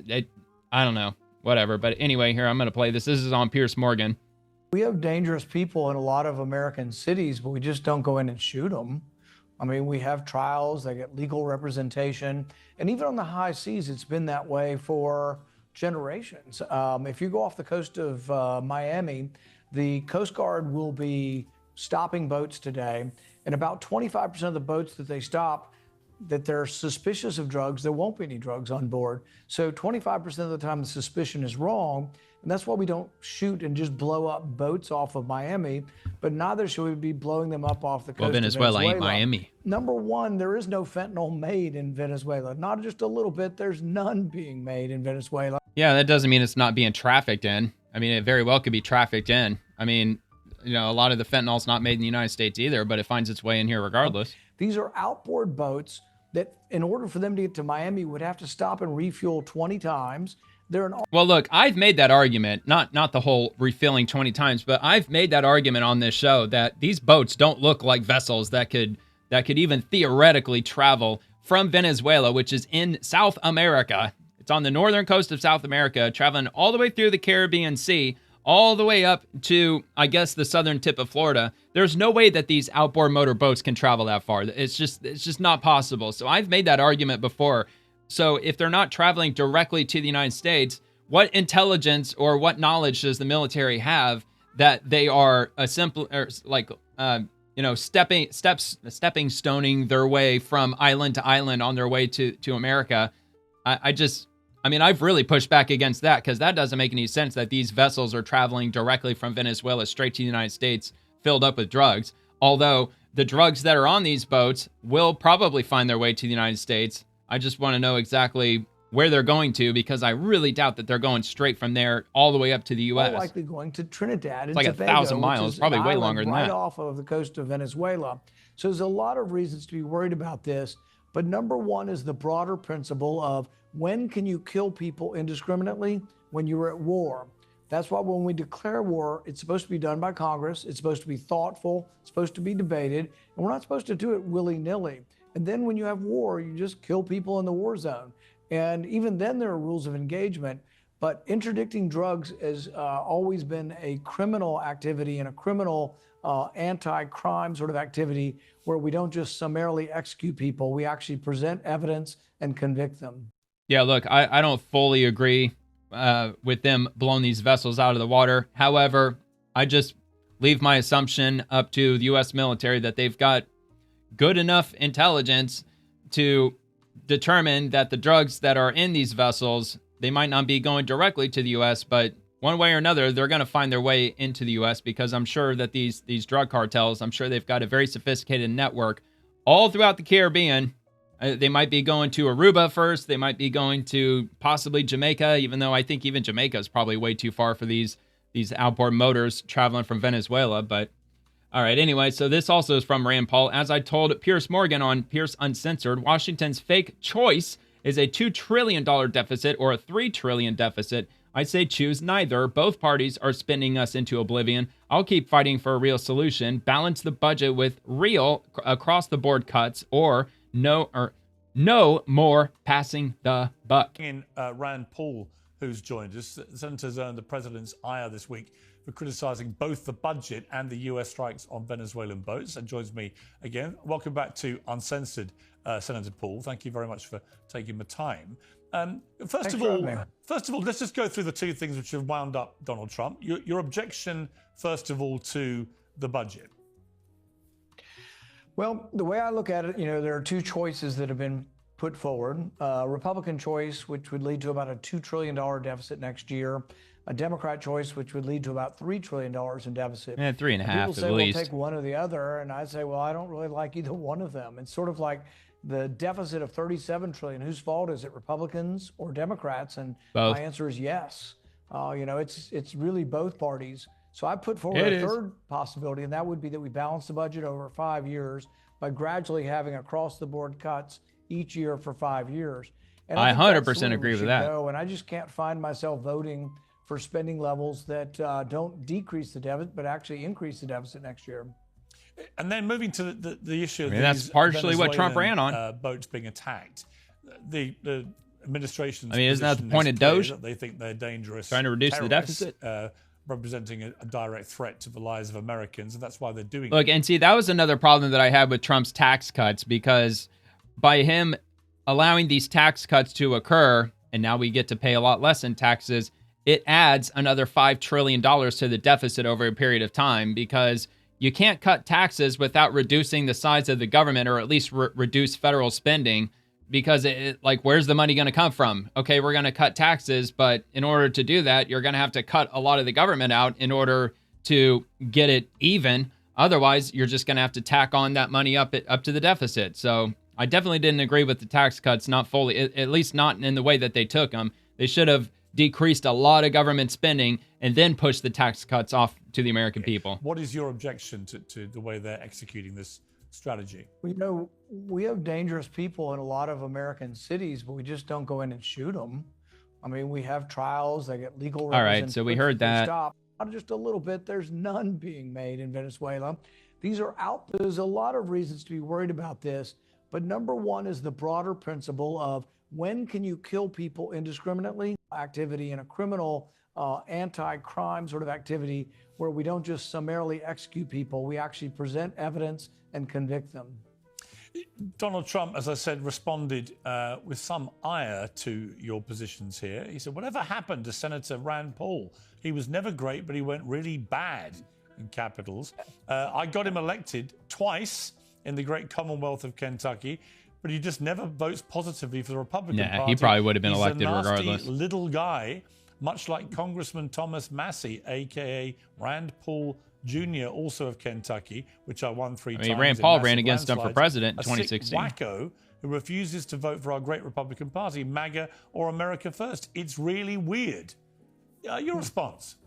I don't know, whatever. But anyway, here, I'm going to play this. This is on Piers Morgan. We have dangerous people in a lot of American cities, but we just don't go in and shoot them. I mean, we have trials, they get legal representation. And even on the high seas, it's been that way for generations. If you go off the coast of Miami, the Coast Guard will be stopping boats today. And about 25% of the boats that they stop, that they're suspicious of drugs, there won't be any drugs on board. So 25% of the time the suspicion is wrong. And that's why we don't shoot and just blow up boats off of Miami, but neither should we be blowing them up off the coast of Venezuela. Ain't Miami. Number one, there is no fentanyl made in Venezuela. Not just a little bit, there's none being made in Venezuela. Yeah, that doesn't mean it's not being trafficked in. I mean, it very well could be trafficked in. I mean, a lot of the fentanyl's not made in the United States either, but it finds its way in here regardless. These are outboard boats that, in order for them to get to Miami, would have to stop and refuel 20 times. Well, look, I've made that argument, not the whole refilling 20 times, but I've made that argument on this show that these boats don't look like vessels that could even theoretically travel from Venezuela, which is in South America. It's on the northern coast of South America, traveling all the way through the Caribbean Sea, all the way up to, I guess, the southern tip of Florida. There's no way that these outboard motor boats can travel that far. It's just not possible. So I've made that argument before. So if they're not traveling directly to the United States, what intelligence or what knowledge does the military have that they are stepping stoning their way from island to island on their way to America? I've really pushed back against that, because that doesn't make any sense that these vessels are traveling directly from Venezuela straight to the United States filled up with drugs. Although the drugs that are on these boats will probably find their way to the United States. I just want to know exactly where they're going to, because I really doubt that they're going straight from there all the way up to the U.S. More likely going to Trinidad and like Tobago, 1,000 miles, probably way longer than right that. off of the coast of Venezuela. So there's a lot of reasons to be worried about this. But number one is the broader principle of, when can you kill people indiscriminately? When you're at war. That's why when we declare war, it's supposed to be done by Congress. It's supposed to be thoughtful. It's supposed to be debated. And we're not supposed to do it willy-nilly. And then when you have war, you just kill people in the war zone. And even then there are rules of engagement. But interdicting drugs has always been a criminal activity and a criminal anti-crime sort of activity, where we don't just summarily execute people. We actually present evidence and convict them. Yeah, look, I don't fully agree with them blowing these vessels out of the water. However, I just leave my assumption up to the U.S. military that they've got good enough intelligence to determine that the drugs that are in these vessels, they might not be going directly to the U.S., but one way or another, they're going to find their way into the U.S. because I'm sure that these drug cartels, I'm sure they've got a very sophisticated network all throughout the Caribbean. They might be going to Aruba first. They might be going to possibly Jamaica, even though I think even Jamaica is probably way too far for these outboard motors traveling from Venezuela. But all right, anyway, so this also is from Rand Paul. As I told Piers Morgan on Piers Uncensored, Washington's fake choice is a $2 trillion deficit or a $3 trillion deficit. I say choose neither. Both parties are spinning us into oblivion. I'll keep fighting for a real solution. Balance the budget with real across-the-board cuts or no more passing the buck. Rand Paul, who's joined us. Senators earned the president's ire this week for criticizing both the budget and the US strikes on Venezuelan boats, and joins me again. Welcome back to Uncensored, Senator Paul. Thank you very much for taking the time. First of all, let's just go through the two things which have wound up Donald Trump. Your objection, first of all, to the budget. Well, the way I look at it, there are two choices that have been put forward. A Republican choice, which would lead to about a $2 trillion deficit next year. A Democrat choice, which would lead to about $3 trillion in deficit. Yeah, 3.5 at least. People say, well, take one or the other. And I say, well, I don't really like either one of them. It's sort of like the deficit of $37 trillion. Whose fault is it, Republicans or Democrats? And both. My answer is yes. It's really both parties. So I put forward a third possibility, and that would be that we balance the budget over 5 years by gradually having across-the-board cuts each year for 5 years. And I 100% agree with that. And I just can't find myself voting for spending levels that don't decrease the deficit, but actually increase the deficit next year. And then moving to the issue of that's partially what Trump ran on. Boats being attacked. The administration's isn't that the point of Doge? They think they're dangerous. Trying to reduce the deficit? Representing a direct threat to the lives of Americans, and that's why they're doing it. Look, and see, that was another problem that I had with Trump's tax cuts, because by him allowing these tax cuts to occur, and now we get to pay a lot less in taxes, it adds another $5 trillion to the deficit over a period of time, because you can't cut taxes without reducing the size of the government, or at least reduce federal spending, because where's the money going to come from? Okay, we're going to cut taxes, but in order to do that, you're going to have to cut a lot of the government out in order to get it even. Otherwise, you're just going to have to tack on that money up to the deficit. So I definitely didn't agree with the tax cuts, not fully, at least not in the way that they took them. They should have decreased a lot of government spending and then pushed the tax cuts off to the American people. What is your objection to the way they're executing this strategy? Well, we have dangerous people in a lot of American cities, but we just don't go in and shoot them. We have trials, they get legal representation. All right, so we heard that. Stop. Just a little bit, there's none being made in Venezuela. These are out. There's a lot of reasons to be worried about this, but number one is the broader principle of when can you kill people indiscriminately? Activity in a criminal anti-crime sort of activity where we don't just summarily execute people, we actually present evidence and convict them. Donald Trump, as I said, responded with some ire to your positions here. He said, whatever happened to Senator Rand Paul? He was never great, but he went really bad, in capitals. I got him elected twice in the great Commonwealth of Kentucky, but he just never votes positively for the Republican Party. He probably would have been elected He's a nasty regardless. Little guy, much like Congressman Thomas Massie, a.k.a. Rand Paul Jr., also of Kentucky, which I won 3 times. Rand Paul ran against him for president in 2016. A sick wacko who refuses to vote for our great Republican Party, MAGA or America First. It's really weird. Your response?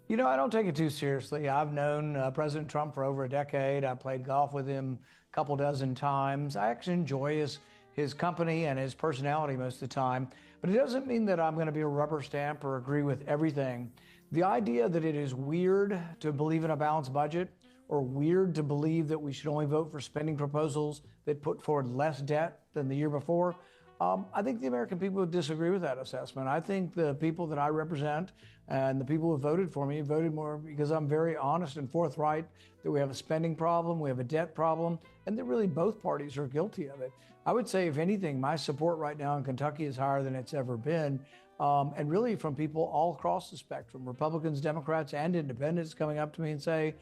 I don't take it too seriously. I've known President Trump for over a decade. I played golf with him a couple dozen times. I actually enjoy his company and his personality most of the time. But it doesn't mean that I'm going to be a rubber stamp or agree with everything. The idea that it is weird to believe in a balanced budget, or weird to believe that we should only vote for spending proposals that put forward less debt than the year before, I think the American people would disagree with that assessment. I think the people that I represent and the people who voted for me voted more because I'm very honest and forthright that we have a spending problem, we have a debt problem, and that really both parties are guilty of it. I would say, if anything, my support right now in Kentucky is higher than it's ever been. And really from people all across the spectrum, Republicans, Democrats, and independents coming up to me and say,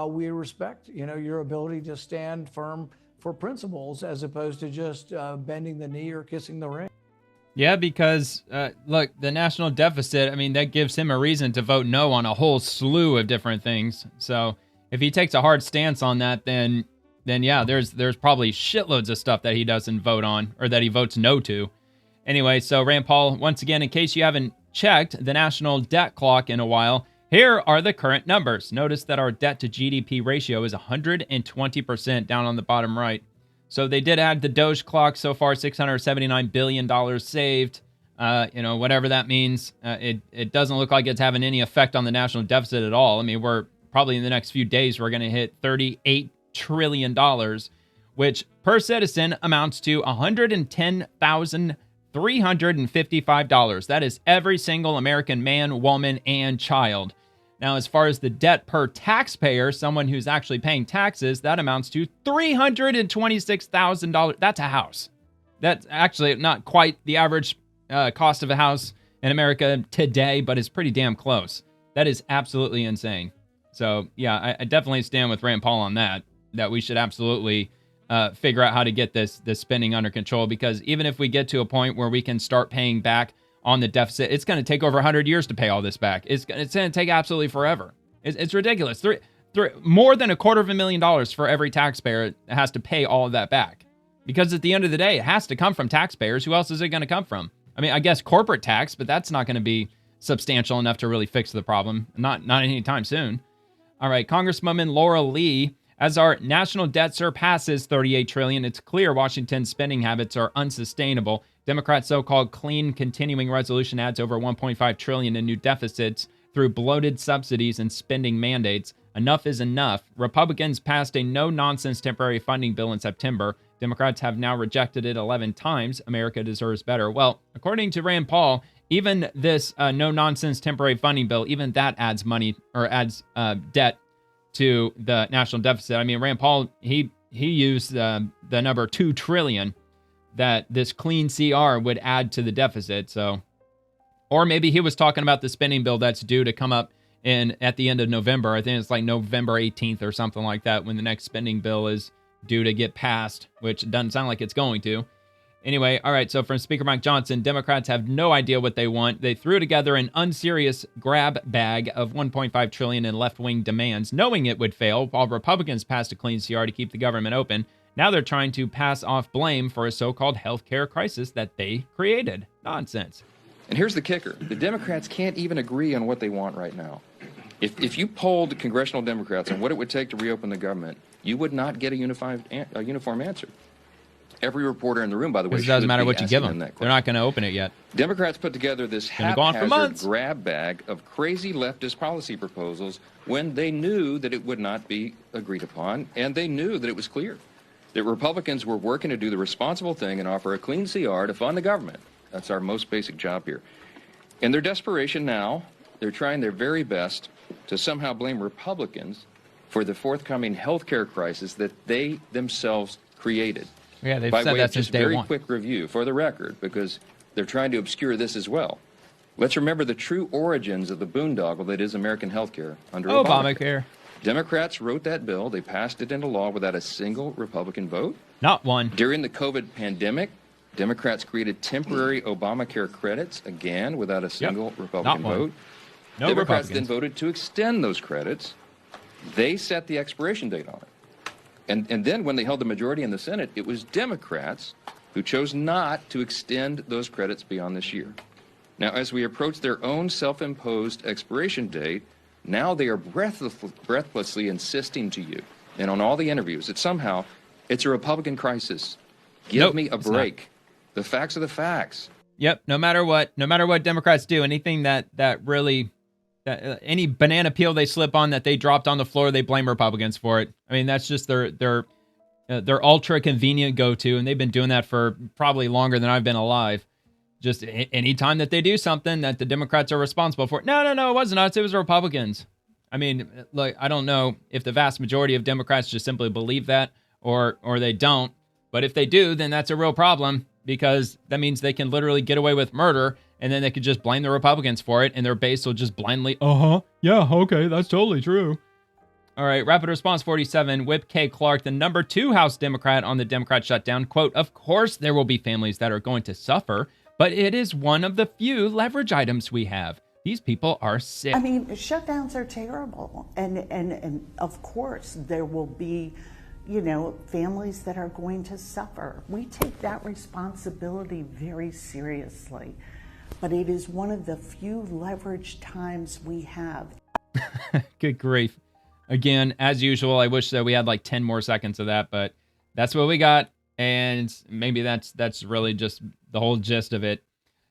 we respect, your ability to stand firm for principles as opposed to just bending the knee or kissing the ring. Yeah, because look, the national deficit, I mean, that gives him a reason to vote no on a whole slew of different things. So if he takes a hard stance on that, then yeah, there's probably shitloads of stuff that he doesn't vote on or that he votes no to. Anyway, so Rand Paul, once again, in case you haven't checked the national debt clock in a while, here are the current numbers. Notice that our debt to GDP ratio is 120% down on the bottom right. So they did add the Doge clock so far, $679 billion saved. Whatever that means, it doesn't look like it's having any effect on the national deficit at all. I mean, we're probably in the next few days, we're going to hit $38 trillion, which per citizen amounts to $110,355. That is every single American man, woman, and child. Now, as far as the debt per taxpayer, someone who's actually paying taxes, that amounts to $326,000. That's a house. That's actually not quite the average cost of a house in America today, but it's pretty damn close. That is absolutely insane. So, yeah, I definitely stand with Rand Paul on that we should absolutely figure out how to get this spending under control, because even if we get to a point where we can start paying back on the deficit, it's going to take over 100 years to pay all this back. It's going to take absolutely forever. It's ridiculous. More than $250,000 for every taxpayer has to pay all of that back. Because at the end of the day, it has to come from taxpayers. Who else is it going to come from? I mean, I guess corporate tax, but that's not going to be substantial enough to really fix the problem. Not anytime soon. All right, Congresswoman Laura Lee, as our national debt surpasses $38 trillion, it's clear Washington's spending habits are unsustainable. Democrats' so-called clean continuing resolution adds over $1.5 trillion in new deficits through bloated subsidies and spending mandates. Enough is enough. Republicans passed a no-nonsense temporary funding bill in September. Democrats have now rejected it 11 times. America deserves better. Well, according to Rand Paul, even this no-nonsense temporary funding bill, even that adds money or adds debt to the national deficit. I mean, Rand Paul, he used the number $2 trillion that this clean CR would add to the deficit. So, or maybe he was talking about the spending bill that's due to come up at the end of November. I think it's like November 18th or something like that when the next spending bill is due to get passed, which doesn't sound like it's going to. Anyway, all right, so from Speaker Mike Johnson, Democrats have no idea what they want. They threw together an unserious grab bag of $1.5 trillion in left-wing demands, knowing it would fail, while Republicans passed a clean CR to keep the government open. Now they're trying to pass off blame for a so-called healthcare crisis that they created. Nonsense. And here's the kicker. The Democrats can't even agree on what they want right now. If you polled congressional Democrats on what it would take to reopen the government, you would not get a uniform answer. Every reporter in the room, by the way, it doesn't matter what you give them. They're not going to open it yet. Democrats put together this haphazard grab bag of crazy leftist policy proposals when they knew that it would not be agreed upon, and they knew that it was clear that Republicans were working to do the responsible thing and offer a clean CR to fund the government. That's our most basic job here. In their desperation now, they're trying their very best to somehow blame Republicans for the forthcoming health care crisis that they themselves created. Yeah, they've By said way that of since just day very one. quick review, for the record, because they're trying to obscure this as well. Let's remember the true origins of the boondoggle that is American health care under Obamacare. Democrats wrote that bill. They passed it into law without a single Republican vote. Not one. During the COVID pandemic, Democrats created temporary Obamacare credits, again, without a single Republican vote. No Democrats Republicans. then voted to extend those credits. They set the expiration date on it. And then when they held the majority in the Senate, it was Democrats who chose not to extend those credits beyond this year. Now, as we approach their own self-imposed expiration date, now they are breathlessly insisting to you, and on all the interviews, that somehow it's a Republican crisis. Give me a break. The facts are the facts. Yep. No matter what Democrats do, anything that really, any banana peel they slip on that they dropped on the floor, they blame Republicans for it. I mean, that's just their ultra convenient go-to, and they've been doing that for probably longer than I've been alive. Just any time that they do something that the Democrats are responsible for. No, it wasn't us. It was Republicans. I mean, look, I don't know if the vast majority of Democrats just simply believe that or they don't. But if they do, then that's a real problem, because that means they can literally get away with murder, and then they could just blame the Republicans for it, and their base will just blindly, yeah, okay, that's totally true. All right, Rapid Response 47, Whip K. Clark, the number 2 House Democrat on the Democrat shutdown, quote, "Of course there will be families that are going to suffer, but it is one of the few leverage items we have. These people are sick. I mean, shutdowns are terrible. And of course, there will be, families that are going to suffer. We take that responsibility very seriously. But it is one of the few leverage times we have. Good grief. Again, as usual, I wish that we had like 10 more seconds of that, but that's what we got. And maybe that's really just the whole gist of it.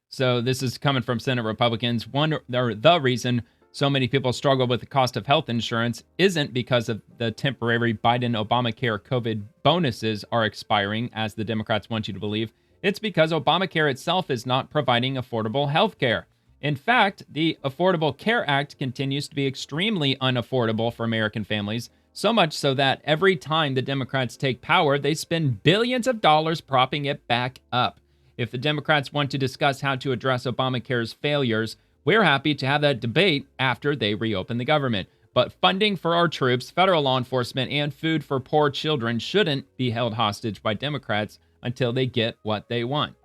So this is coming from Senate Republicans. The reason so many people struggle with the cost of health insurance isn't because of the temporary Biden-Obamacare COVID bonuses are expiring, as the Democrats want you to believe. It's because Obamacare itself is not providing affordable health care. In fact, the Affordable Care Act continues to be extremely unaffordable for American families, so much so that every time the Democrats take power, they spend billions of dollars propping it back up. If the Democrats want to discuss how to address Obamacare's failures, we're happy to have that debate after they reopen the government. But funding for our troops, federal law enforcement, and food for poor children shouldn't be held hostage by Democrats until they get what they want.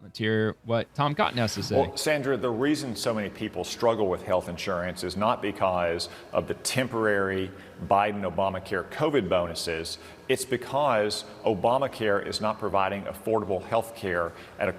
Let's hear what Tom Cotton has to say. Well, Sandra, the reason so many people struggle with health insurance is not because of the temporary Biden-Obamacare COVID bonuses. It's because Obamacare is not providing affordable health care at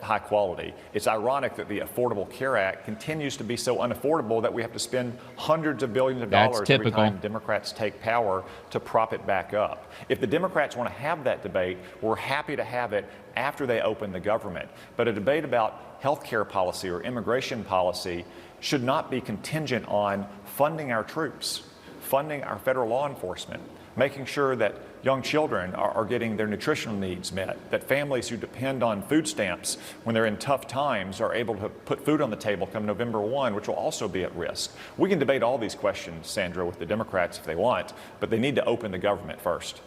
high quality. It's ironic that the Affordable Care Act continues to be so unaffordable that we have to spend hundreds of billions of dollars every time Democrats take power to prop it back up. If the Democrats want to have that debate, we're happy to have it after they open the government. But a debate about health care policy or immigration policy should not be contingent on funding our troops, funding our federal law enforcement, making sure that young children are getting their nutritional needs met, that families who depend on food stamps when they're in tough times are able to put food on the table come November 1, which will also be at risk. We can debate all these questions, Sandra, with the Democrats if they want, but they need to open the government first.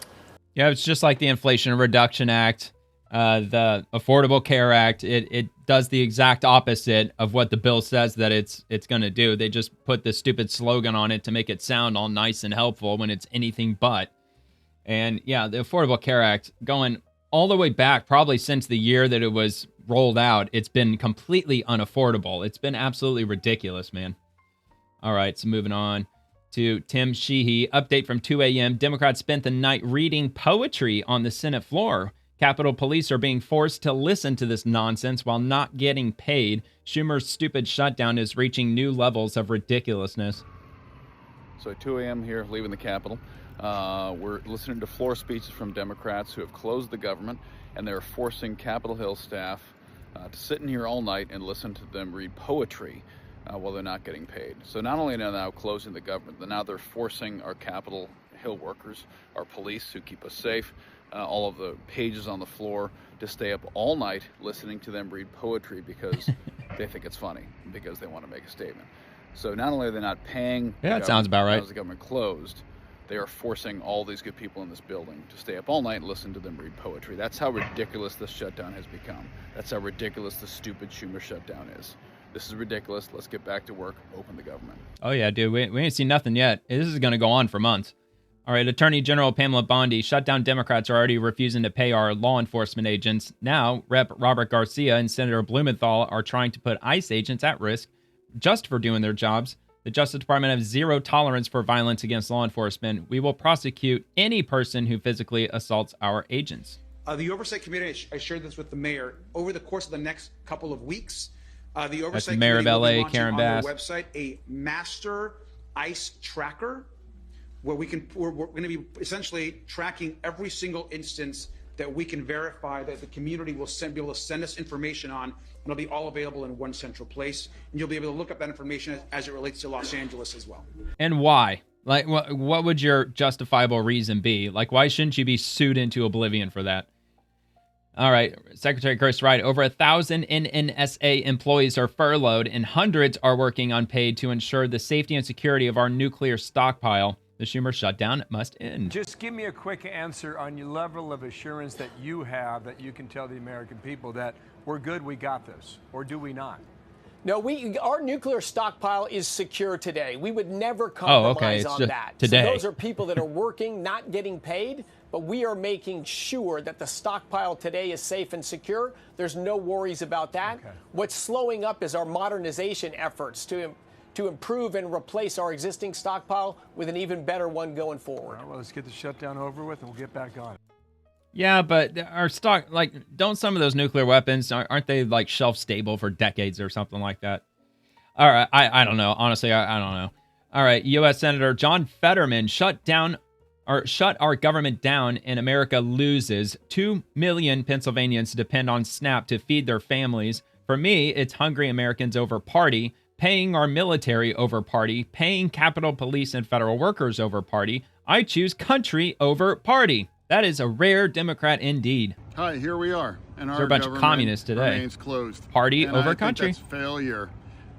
Yeah, it's just like the Inflation Reduction Act, the Affordable Care Act. It does the exact opposite of what the bill says that it's going to do. They just put this stupid slogan on it to make it sound all nice and helpful when it's anything but. And yeah, the Affordable Care Act, going all the way back, probably since the year that it was rolled out, it's been completely unaffordable. It's been absolutely ridiculous, man. All right, so moving on to Tim Sheehy. Update from 2 a.m. Democrats spent the night reading poetry on the Senate floor. Capitol Police are being forced to listen to this nonsense while not getting paid. Schumer's stupid shutdown is reaching new levels of ridiculousness. So at 2 a.m. here, leaving the Capitol. We're listening to floor speeches from Democrats who have closed the government, and they're forcing Capitol Hill staff to sit in here all night and listen to them read poetry while they're not getting paid. So not only are they now closing the government, but now they're forcing our Capitol Hill workers, our police who keep us safe, all of the pages on the floor to stay up all night listening to them read poetry because they think it's funny, because they want to make a statement. So not only are they not paying that sounds about right. As the government closed, they are forcing all these good people in this building to stay up all night and listen to them read poetry. That's how ridiculous this shutdown has become. That's how ridiculous the stupid Schumer shutdown is. This is ridiculous. Let's get back to work. Open the government. Oh, yeah, dude. We ain't seen nothing yet. This is going to go on for months. All right, Attorney General Pamela Bondi, shutdown Democrats are already refusing to pay our law enforcement agents. Now, Rep. Robert Garcia and Senator Blumenthal are trying to put ICE agents at risk just for doing their jobs. The Justice Department has zero tolerance for violence against law enforcement. We will prosecute any person who physically assaults our agents. The Oversight Committee, I shared this with the mayor, over the course of the next couple of weeks, the Oversight That's the Mayor Committee of LA, will be launching Karen on Bass. their website a master ICE tracker where we're going to be essentially tracking every single instance that we can verify that the community will be able to send us information on, and it'll be all available in one central place. And you'll be able to look up that information as it relates to Los Angeles as well. And why? Like, what would your justifiable reason be? Like, why shouldn't you be sued into oblivion for that? All right, Secretary Chris Wright, over 1,000 NNSA employees are furloughed and hundreds are working unpaid to ensure the safety and security of our nuclear stockpile. The Schumer shutdown must end. Just give me a quick answer on your level of assurance that you have that you can tell the American people that we're good, we got this, or do we not? No, our nuclear stockpile is secure today. We would never compromise on that. Today. So those are people that are working, not getting paid, but we are making sure that the stockpile today is safe and secure. There's no worries about that. Okay. What's slowing up is our modernization efforts to improve and replace our existing stockpile with an even better one going forward. All right, well, let's get the shutdown over with and we'll get back on it. Yeah, but our stock, like, don't some of those nuclear weapons, aren't they like shelf stable for decades or something like that? All right, I don't know. Honestly, I don't know. All right, U.S. Senator John Fetterman shut our government down and America loses. 2 million Pennsylvanians depend on SNAP to feed their families. For me, it's hungry Americans over party, paying our military over party, paying Capitol Police and federal workers over party. I choose country over party. That is a rare Democrat indeed. Hi, here we are, and our a bunch of communists today. Remains closed. Party and over I country. Think that's failure.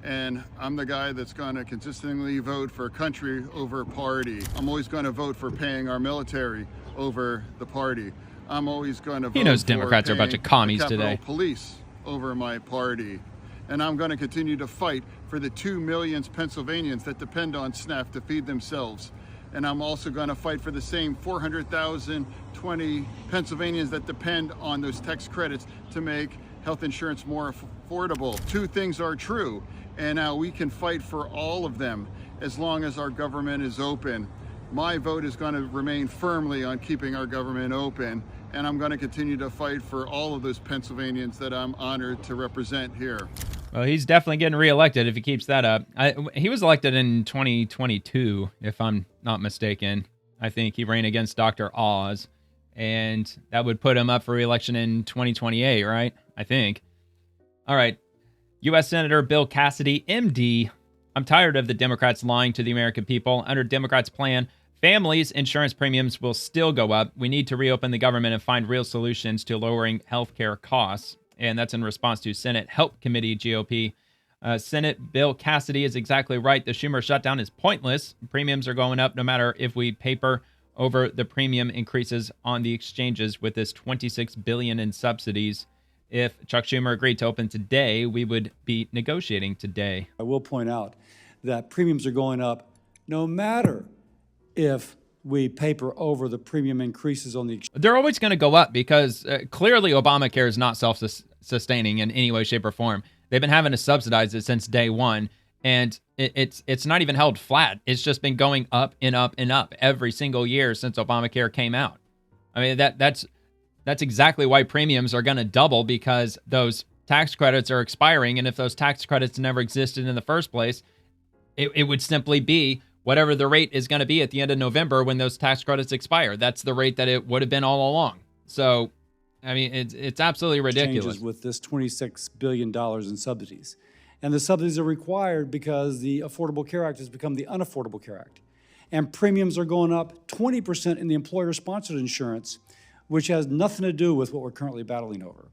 And I'm the guy that's going to consistently vote for country over party. I'm always going to vote for paying our military over the party. I'm always going to vote. He knows Democrats are a bunch of commies today. today. Police over my party. And I'm going to continue to fight for the 2 million Pennsylvanians that depend on SNAP to feed themselves. And I'm also going to fight for the same 400,020 Pennsylvanians that depend on those tax credits to make health insurance more affordable. Two things are true, and now we can fight for all of them as long as our government is open. My vote is going to remain firmly on keeping our government open, and I'm going to continue to fight for all of those Pennsylvanians that I'm honored to represent here. Well, he's definitely getting reelected if he keeps that up. He was elected in 2022, if I'm not mistaken. I think he ran against Dr. Oz, and that would put him up for reelection in 2028, right? I think. All right. U.S. Senator Bill Cassidy, MD. I'm tired of the Democrats lying to the American people. Under Democrats' plan, families' insurance premiums will still go up. We need to reopen the government and find real solutions to lowering health care costs. And that's in response to Senate Help Committee GOP. Senate Bill Cassidy is exactly right. The Schumer shutdown is pointless. Premiums are going up no matter if we paper over the premium increases on the exchanges with this $26 billion in subsidies. If Chuck Schumer agreed to open today, we would be negotiating today. I will point out that premiums are going up no matter if we paper over the premium increases on the exchange. They're always going to go up because clearly Obamacare is not self-sustaining in any way, shape, or form. They've been having to subsidize it since day one, and it's not even held flat. It's just been going up and up and up every single year since Obamacare came out. I mean, that's exactly why premiums are going to double, because those tax credits are expiring, and if those tax credits never existed in the first place, it would simply be whatever the rate is going to be at the end of November when those tax credits expire. That's the rate that it would have been all along. So, I mean, it's absolutely ridiculous. With this $26 billion in subsidies. And the subsidies are required because the Affordable Care Act has become the Unaffordable Care Act. And premiums are going up 20% in the employer-sponsored insurance, which has nothing to do with what we're currently battling over.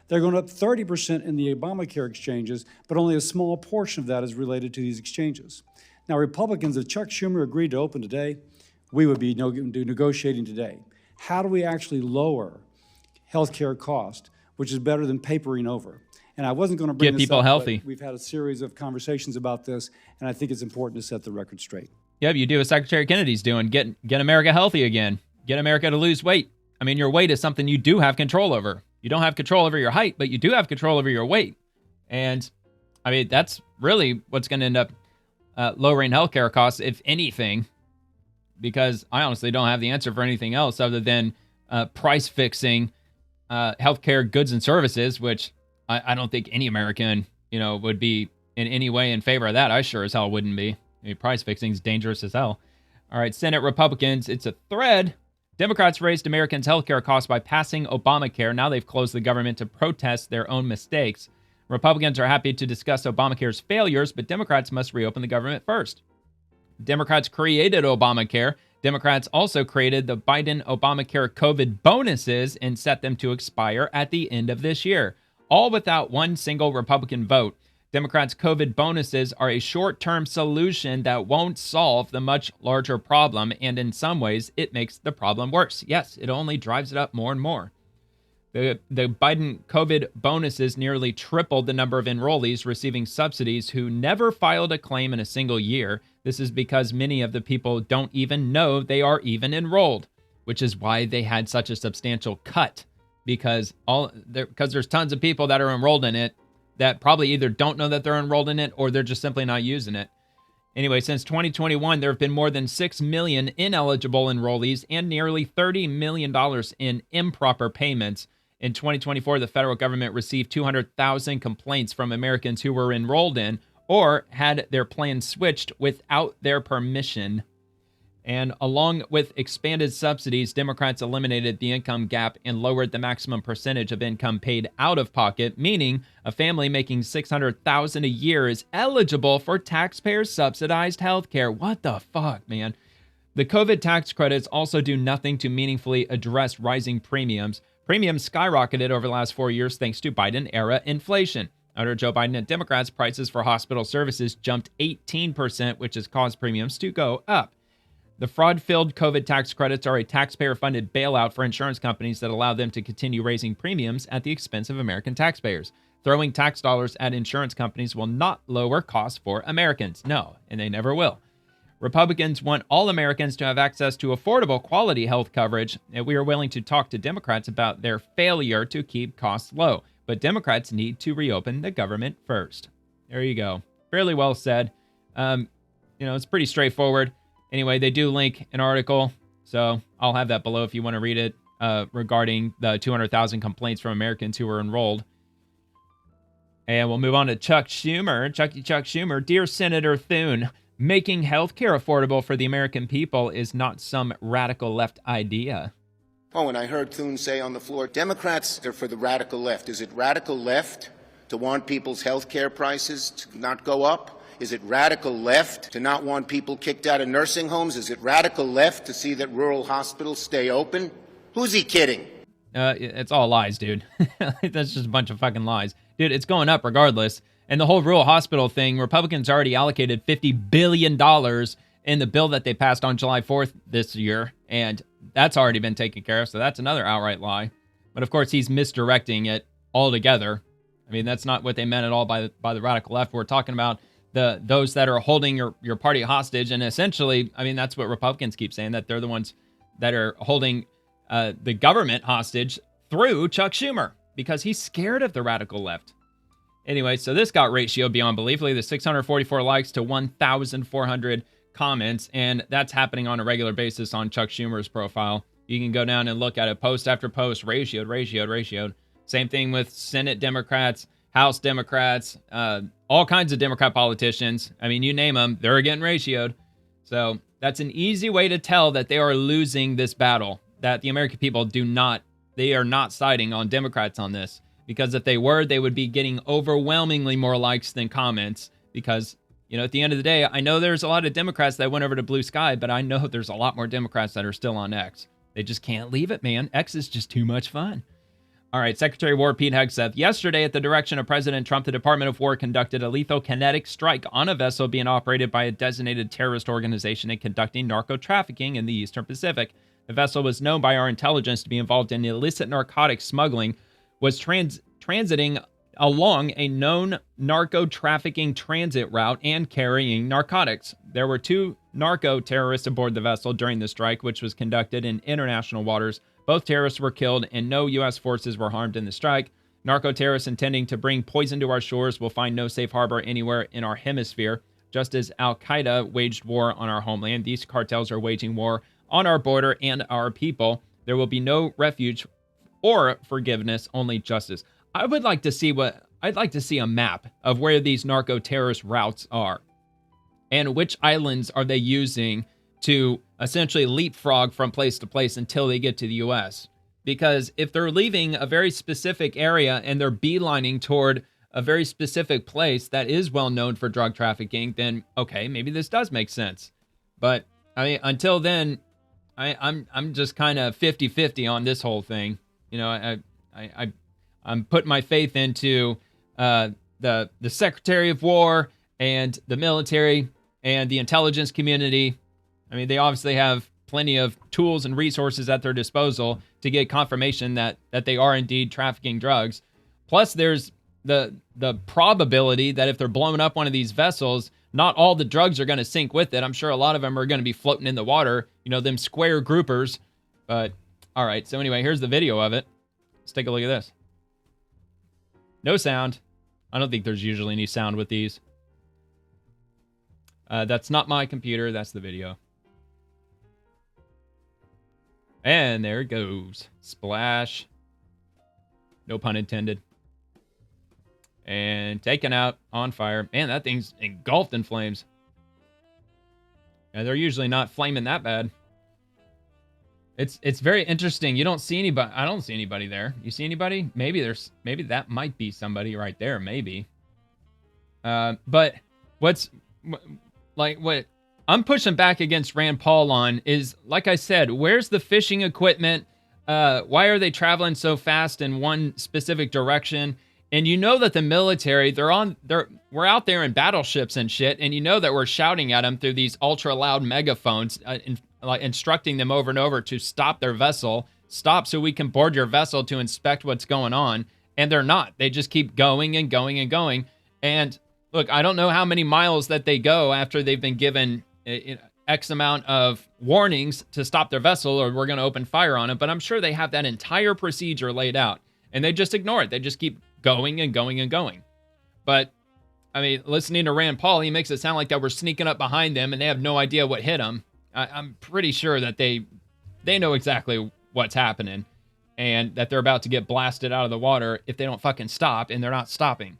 They're going up 30% in the Obamacare exchanges, but only a small portion of that is related to these exchanges. Now, Republicans, if Chuck Schumer agreed to open today, we would be negotiating today. How do we actually lower health care cost, which is better than papering over? And I wasn't going to bring Get this people up, healthy. But we've had a series of conversations about this, and I think it's important to set the record straight. Yeah, you do what Secretary Kennedy's doing. Get America healthy again. Get America to lose weight. I mean, your weight is something you do have control over. You don't have control over your height, but you do have control over your weight. And, I mean, that's really what's going to end up lowering healthcare costs, if anything, because I honestly don't have the answer for anything else other than price fixing healthcare goods and services, which I don't think any American, would be in any way in favor of that. I sure as hell wouldn't be. I mean, price fixing is dangerous as hell. All right, Senate Republicans, it's a thread. Democrats raised Americans' healthcare costs by passing Obamacare. Now they've closed the government to protest their own mistakes. Republicans are happy to discuss Obamacare's failures, but Democrats must reopen the government first. Democrats created Obamacare. Democrats also created the Biden-Obamacare COVID bonuses and set them to expire at the end of this year, all without one single Republican vote. Democrats' COVID bonuses are a short-term solution that won't solve the much larger problem, and in some ways, it makes the problem worse. Yes, it only drives it up more and more. The Biden COVID bonuses nearly tripled the number of enrollees receiving subsidies who never filed a claim in a single year. This is because many of the people don't even know they are even enrolled, which is why they had such a substantial cut, because there's tons of people that are enrolled in it that probably either don't know that they're enrolled in it or they're just simply not using it. Anyway, since 2021, there have been more than 6 million ineligible enrollees and nearly $30 million in improper payments. In 2024, the federal government received 200,000 complaints from Americans who were enrolled in or had their plans switched without their permission. And along with expanded subsidies, Democrats eliminated the income gap and lowered the maximum percentage of income paid out of pocket, meaning a family making $600,000 a year is eligible for taxpayer-subsidized health care. What the fuck, man? The COVID tax credits also do nothing to meaningfully address rising premiums. Premiums skyrocketed over the last 4 years thanks to Biden-era inflation. Under Joe Biden and Democrats, prices for hospital services jumped 18%, which has caused premiums to go up. The fraud-filled COVID tax credits are a taxpayer-funded bailout for insurance companies that allow them to continue raising premiums at the expense of American taxpayers. Throwing tax dollars at insurance companies will not lower costs for Americans. No, and they never will. Republicans want all Americans to have access to affordable quality health coverage, and we are willing to talk to Democrats about their failure to keep costs low. But Democrats need to reopen the government first. There you go. Fairly well said. It's pretty straightforward. Anyway, they do link an article, so I'll have that below if you want to read it, regarding the 200,000 complaints from Americans who were enrolled. And we'll move on to Chuck Schumer. Chuck Schumer. Dear Senator Thune, making health care affordable for the American people is not some radical left idea. Oh, and I heard Thune say on the floor, Democrats are for the radical left. Is it radical left to want people's health care prices to not go up? Is it radical left to not want people kicked out of nursing homes? Is it radical left to see that rural hospitals stay open? Who's he kidding? It's all lies, dude. That's just a bunch of fucking lies. Dude, it's going up regardless. And the whole rural hospital thing, Republicans already allocated $50 billion in the bill that they passed on July 4th this year. And that's already been taken care of. So that's another outright lie. But of course, he's misdirecting it altogether. I mean, that's not what they meant at all by the radical left. We're talking about those that are holding your party hostage. And essentially, I mean, that's what Republicans keep saying, that they're the ones that are holding the government hostage through Chuck Schumer, because he's scared of the radical left. Anyway, so this got ratioed beyond belief. Look at the 644 likes to 1,400 comments, and that's happening on a regular basis on Chuck Schumer's profile. You can go down and look at it post after post, ratioed. Same thing with Senate Democrats, House Democrats, all kinds of Democrat politicians. I mean, you name them, they're getting ratioed. So that's an easy way to tell that they are losing this battle, that the American people they are not siding on Democrats on this. Because if they were, they would be getting overwhelmingly more likes than comments. Because, at the end of the day, I know there's a lot of Democrats that went over to Blue Sky, but I know there's a lot more Democrats that are still on X. They just can't leave it, man. X is just too much fun. All right, Secretary of War Pete Hegseth. Yesterday, at the direction of President Trump, the Department of War conducted a lethal kinetic strike on a vessel being operated by a designated terrorist organization and conducting narco-trafficking in the Eastern Pacific. The vessel was known by our intelligence to be involved in illicit narcotics smuggling, was transiting along a known narco-trafficking transit route and carrying narcotics. There were 2 narco-terrorists aboard the vessel during the strike, which was conducted in international waters. Both terrorists were killed, and no U.S. forces were harmed in the strike. Narco-terrorists intending to bring poison to our shores will find no safe harbor anywhere in our hemisphere. Just as Al-Qaeda waged war on our homeland, these cartels are waging war on our border and our people. There will be no refuge or forgiveness, only justice. I'd like to see a map of where these narco-terrorist routes are and which islands are they using to essentially leapfrog from place to place until they get to the U.S. Because if they're leaving a very specific area and they're beelining toward a very specific place that is well known for drug trafficking, then okay, maybe this does make sense. But I mean, until then, I'm just kind of 50-50 on this whole thing. I'm putting my faith into the Secretary of War and the military and the intelligence community. I mean, they obviously have plenty of tools and resources at their disposal to get confirmation that they are indeed trafficking drugs. Plus, there's the probability that if they're blowing up one of these vessels, not all the drugs are going to sink with it. I'm sure a lot of them are going to be floating in the water, them square groupers. But, all right, so anyway, here's the video of it. Let's take a look at this. No sound. I don't think there's usually any sound with these. That's not my computer. That's the video. And there it goes. Splash. No pun intended. And taken out on fire. Man, that thing's engulfed in flames. And they're usually not flaming that bad. It's very interesting. You don't see anybody. I don't see anybody there. You see anybody? Maybe that might be somebody right there. Maybe. But what I'm pushing back against Rand Paul on is, like I said, where's the fishing equipment? Why are they traveling so fast in one specific direction? And you know that the military, we're out there in battleships and shit, and you know that we're shouting at them through these ultra loud megaphones, instructing them over and over to stop their vessel, stop so we can board your vessel to inspect what's going on. And they're not. They just keep going and going and going. And look, I don't know how many miles that they go after they've been given X amount of warnings to stop their vessel or we're going to open fire on it. But I'm sure they have that entire procedure laid out. And they just ignore it. They just keep going and going and going. But, I mean, listening to Rand Paul, he makes it sound like that we're sneaking up behind them and they have no idea what hit them. I'm pretty sure that they know exactly what's happening and that they're about to get blasted out of the water if they don't fucking stop, and they're not stopping.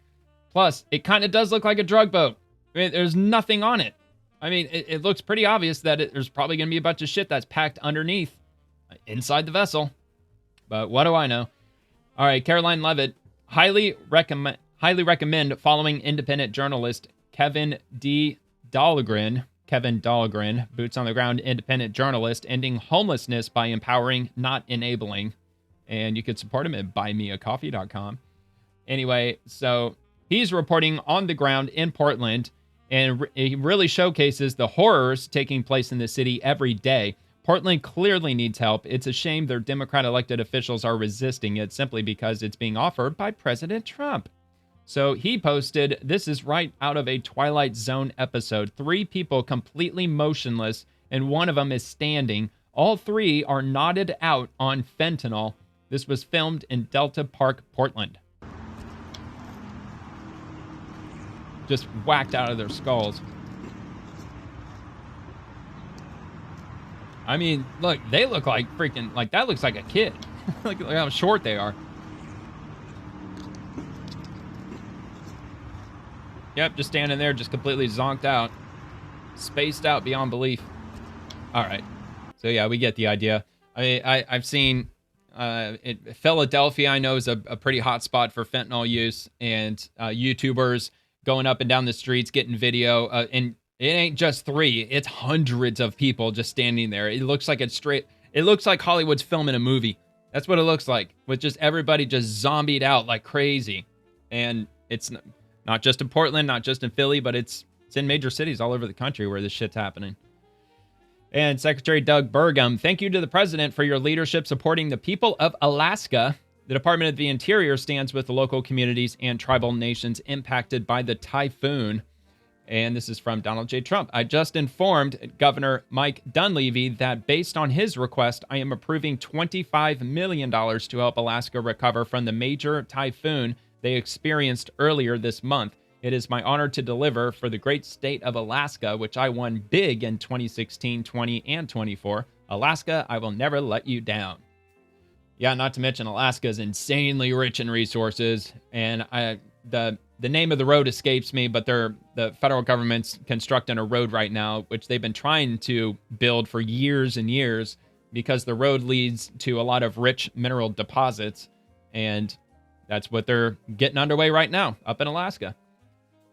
Plus, it kind of does look like a drug boat. I mean, there's nothing on it. I mean, it looks pretty obvious that there's probably going to be a bunch of shit that's packed underneath, inside the vessel. But what do I know? All right, Caroline Levitt, highly recommend following independent journalist Kevin Dahlgren, boots on the ground independent journalist, ending homelessness by empowering, not enabling. And you could support him at buymeacoffee.com. Anyway, so he's reporting on the ground in Portland, and he really showcases the horrors taking place in the city every day. Portland clearly needs help. It's a shame their Democrat elected officials are resisting it simply because it's being offered by President Trump. So he posted, this is right out of a Twilight Zone episode. 3 people completely motionless, and one of them is standing. All 3 are knotted out on fentanyl. This was filmed in Delta Park, Portland. Just whacked out of their skulls. I mean, look, they look like freaking, like that looks like a kid. Look how short they are. Yep, just standing there, just completely zonked out. Spaced out beyond belief. All right. So, yeah, we get the idea. I've seen Philadelphia, I know, is a pretty hot spot for fentanyl use. And YouTubers going up and down the streets, getting video. And it ain't just 3. It's hundreds of people just standing there. It looks like it looks like Hollywood's filming a movie. That's what it looks like. With just everybody just zombied out like crazy. And it's not just in Portland, not just in Philly, but it's in major cities all over the country where this shit's happening. And Secretary Doug Burgum, thank you to the president for your leadership supporting the people of Alaska. The Department of the Interior stands with the local communities and tribal nations impacted by the typhoon. And this is from Donald J. Trump. I just informed Governor Mike Dunleavy that based on his request, I am approving $25 million to help Alaska recover from the major typhoon they experienced earlier this month. It is my honor to deliver for the great state of Alaska, which I won big in 2016, 20, and 24. Alaska, I will never let you down. Yeah, not to mention Alaska is insanely rich in resources, and the name of the road escapes me, but the federal government's constructing a road right now, which they've been trying to build for years and years because the road leads to a lot of rich mineral deposits, and that's what they're getting underway right now up in Alaska.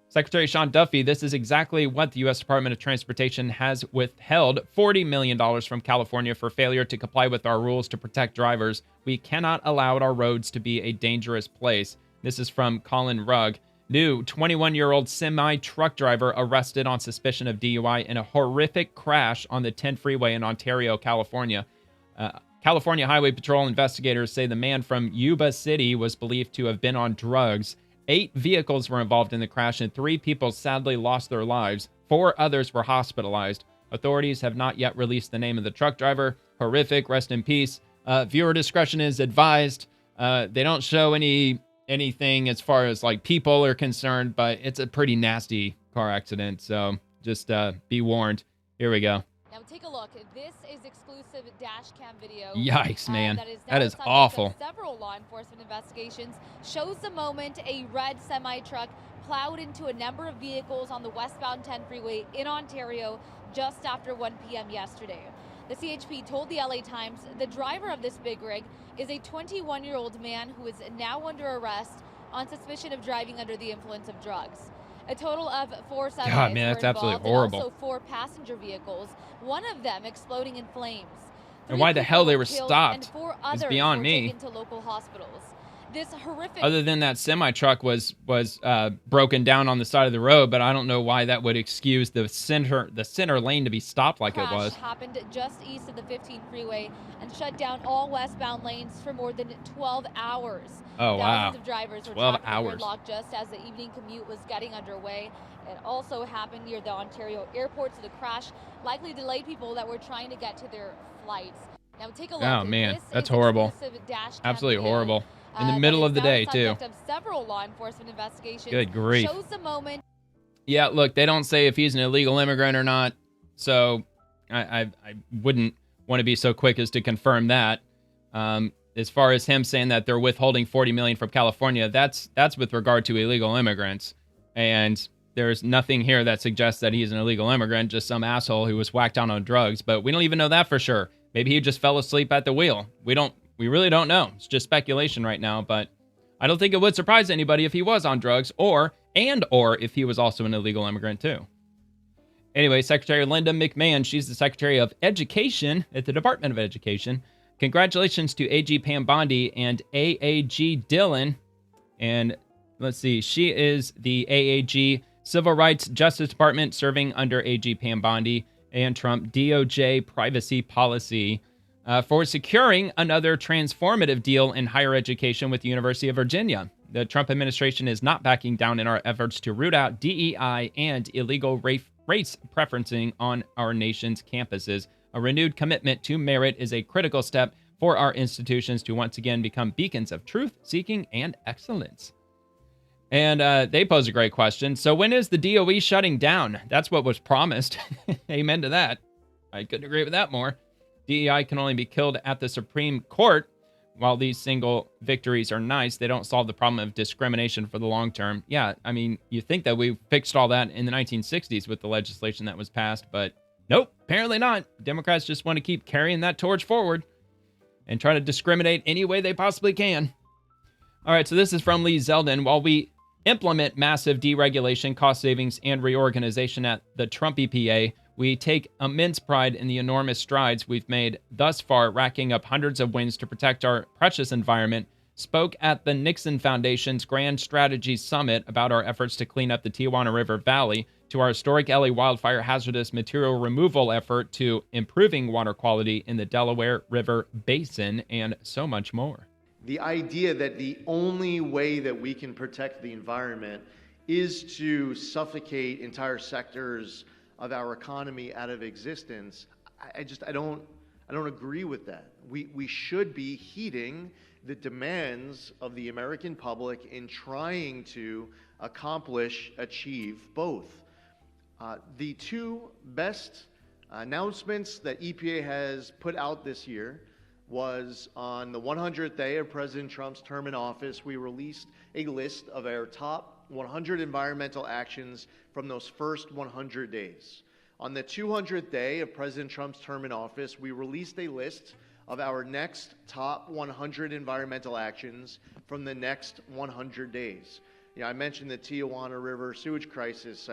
Secretary Sean Duffy, this is exactly what the U.S. Department of Transportation has withheld $40 million from California for failure to comply with our rules to protect drivers. We cannot allow our roads to be a dangerous place. This is from Colin Rugg. New 21-year-old semi-truck driver arrested on suspicion of DUI in a horrific crash on the 10 freeway in Ontario, California. California Highway Patrol investigators say the man from Yuba City was believed to have been on drugs. 8 vehicles were involved in the crash, and 3 people sadly lost their lives. 4 others were hospitalized. Authorities have not yet released the name of the truck driver. Horrific, rest in peace. Viewer discretion is advised. They don't show anything as far as like people are concerned, but it's a pretty nasty car accident. So just be warned. Here we go. Now take a look. This is exclusive dash cam video. Yikes, man. That is is awful. Several law enforcement investigations shows the moment a red semi-truck plowed into a number of vehicles on the westbound 10 freeway in Ontario just after 1 p.m. yesterday. The CHP told the LA Times the driver of this big rig is a 21-year-old man who is now under arrest on suspicion of driving under the influence of drugs. A total of 4 semis God, man, were that's absolutely involved, horrible. and also 4 passenger vehicles, one of them exploding in flames. And why the hell they were Killed, stopped and 4 is others beyond were me. taken to local hospitals. This horrific. Other than that semi-truck was broken down on the side of the road, but I don't know why that would excuse the center lane to be stopped like it was. Happened just east of the 15 freeway and shut down all westbound lanes for more than 12 hours. Oh, wow. Thousands of drivers were 12 trapped in the hours. gridlock just as the evening commute was getting underway. It also happened near the Ontario airport, so the crash likely delayed people that were trying to get to their flights. Now take a look. Oh, man, This that's is horrible. exclusive dash cam Absolutely video, horrible. In the middle that of the is now day, too. subject of several law enforcement investigations. Good grief. Shows the moment. Yeah, look, they don't say if he's an illegal immigrant or not, so I wouldn't want to be so quick as to confirm that. As far as him saying that they're withholding $40 million from California, that's with regard to illegal immigrants, and there's nothing here that suggests that he's an illegal immigrant, just some asshole who was whacked down on drugs. But we don't even know that for sure. Maybe he just fell asleep at the wheel. We really don't know. It's just speculation right now, but I don't think it would surprise anybody if he was on drugs or if he was also an illegal immigrant too. Anyway, Secretary Linda McMahon, she's the Secretary of Education at the Department of Education. Congratulations to AG Pam Bondi and AAG Dillon. And let's see, she is the AAG Civil Rights Justice Department serving under AG Pam Bondi and Trump DOJ privacy policy for securing another transformative deal in higher education with the University of Virginia. The Trump administration is not backing down in our efforts to root out DEI and illegal race preferencing on our nation's campuses. A renewed commitment to merit is a critical step for our institutions to once again become beacons of truth, seeking, and excellence. And they pose a great question. So when is the DOE shutting down? That's what was promised. Amen to that. I couldn't agree with that more. DEI can only be killed at the Supreme Court. While these single victories are nice, they don't solve the problem of discrimination for the long term. Yeah, I mean, you think that we fixed all that in the 1960s with the legislation that was passed, but nope, apparently not. Democrats just want to keep carrying that torch forward and try to discriminate any way they possibly can. All right, so this is from Lee Zeldin. While we implement massive deregulation, cost savings, and reorganization at the Trump EPA, we take immense pride in the enormous strides we've made thus far, racking up hundreds of wins to protect our precious environment. Spoke at the Nixon Foundation's Grand Strategies Summit about our efforts to clean up the Tijuana River Valley, to our historic LA wildfire hazardous material removal effort, to improving water quality in the Delaware River Basin, and so much more. The idea that the only way that we can protect the environment is to suffocate entire sectors of our economy out of existence, I don't agree with that. We should be heeding the demands of the American public in trying to achieve both. The two best announcements that EPA has put out this year was on the 100th day of President Trump's term in office. We released a list of our top 100 environmental actions from those first 100 days. On the 200th day of President Trump's term in office, we released a list of our next top 100 environmental actions from the next 100 days. I mentioned the Tijuana River sewage crisis.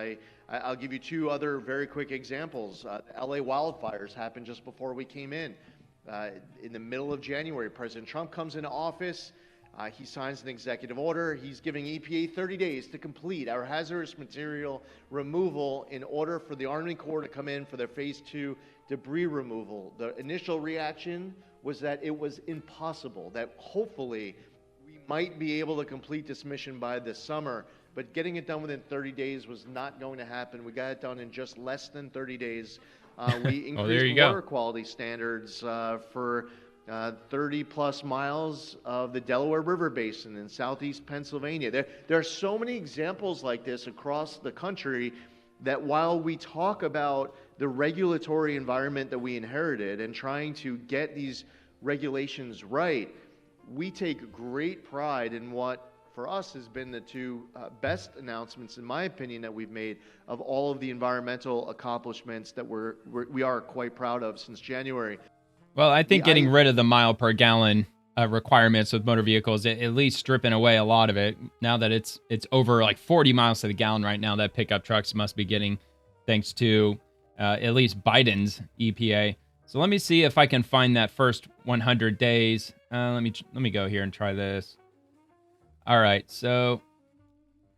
I'll give you two other very quick examples. LA wildfires happened just before we came in. In the middle of January, President Trump comes into office. He signs an executive order. He's giving EPA 30 days to complete our hazardous material removal in order for the Army Corps to come in for their phase 2 debris removal. The initial reaction was that it was impossible, that hopefully we might be able to complete this mission by this summer, but getting it done within 30 days was not going to happen. We got it done in just less than 30 days. We increased water quality standards for 30 plus miles of the Delaware River Basin in southeast Pennsylvania. There are so many examples like this across the country that while we talk about the regulatory environment that we inherited and trying to get these regulations right, we take great pride in what for us has been the two best announcements, in my opinion, that we've made of all of the environmental accomplishments that we are quite proud of since January. Well, I think getting rid of the mile per gallon requirements with motor vehicles, at least stripping away a lot of it. Now that it's over like 40 miles to the gallon right now, that pickup trucks must be getting, thanks to at least Biden's EPA. So let me see if I can find that first 100 days. Let me go here and try this. All right, so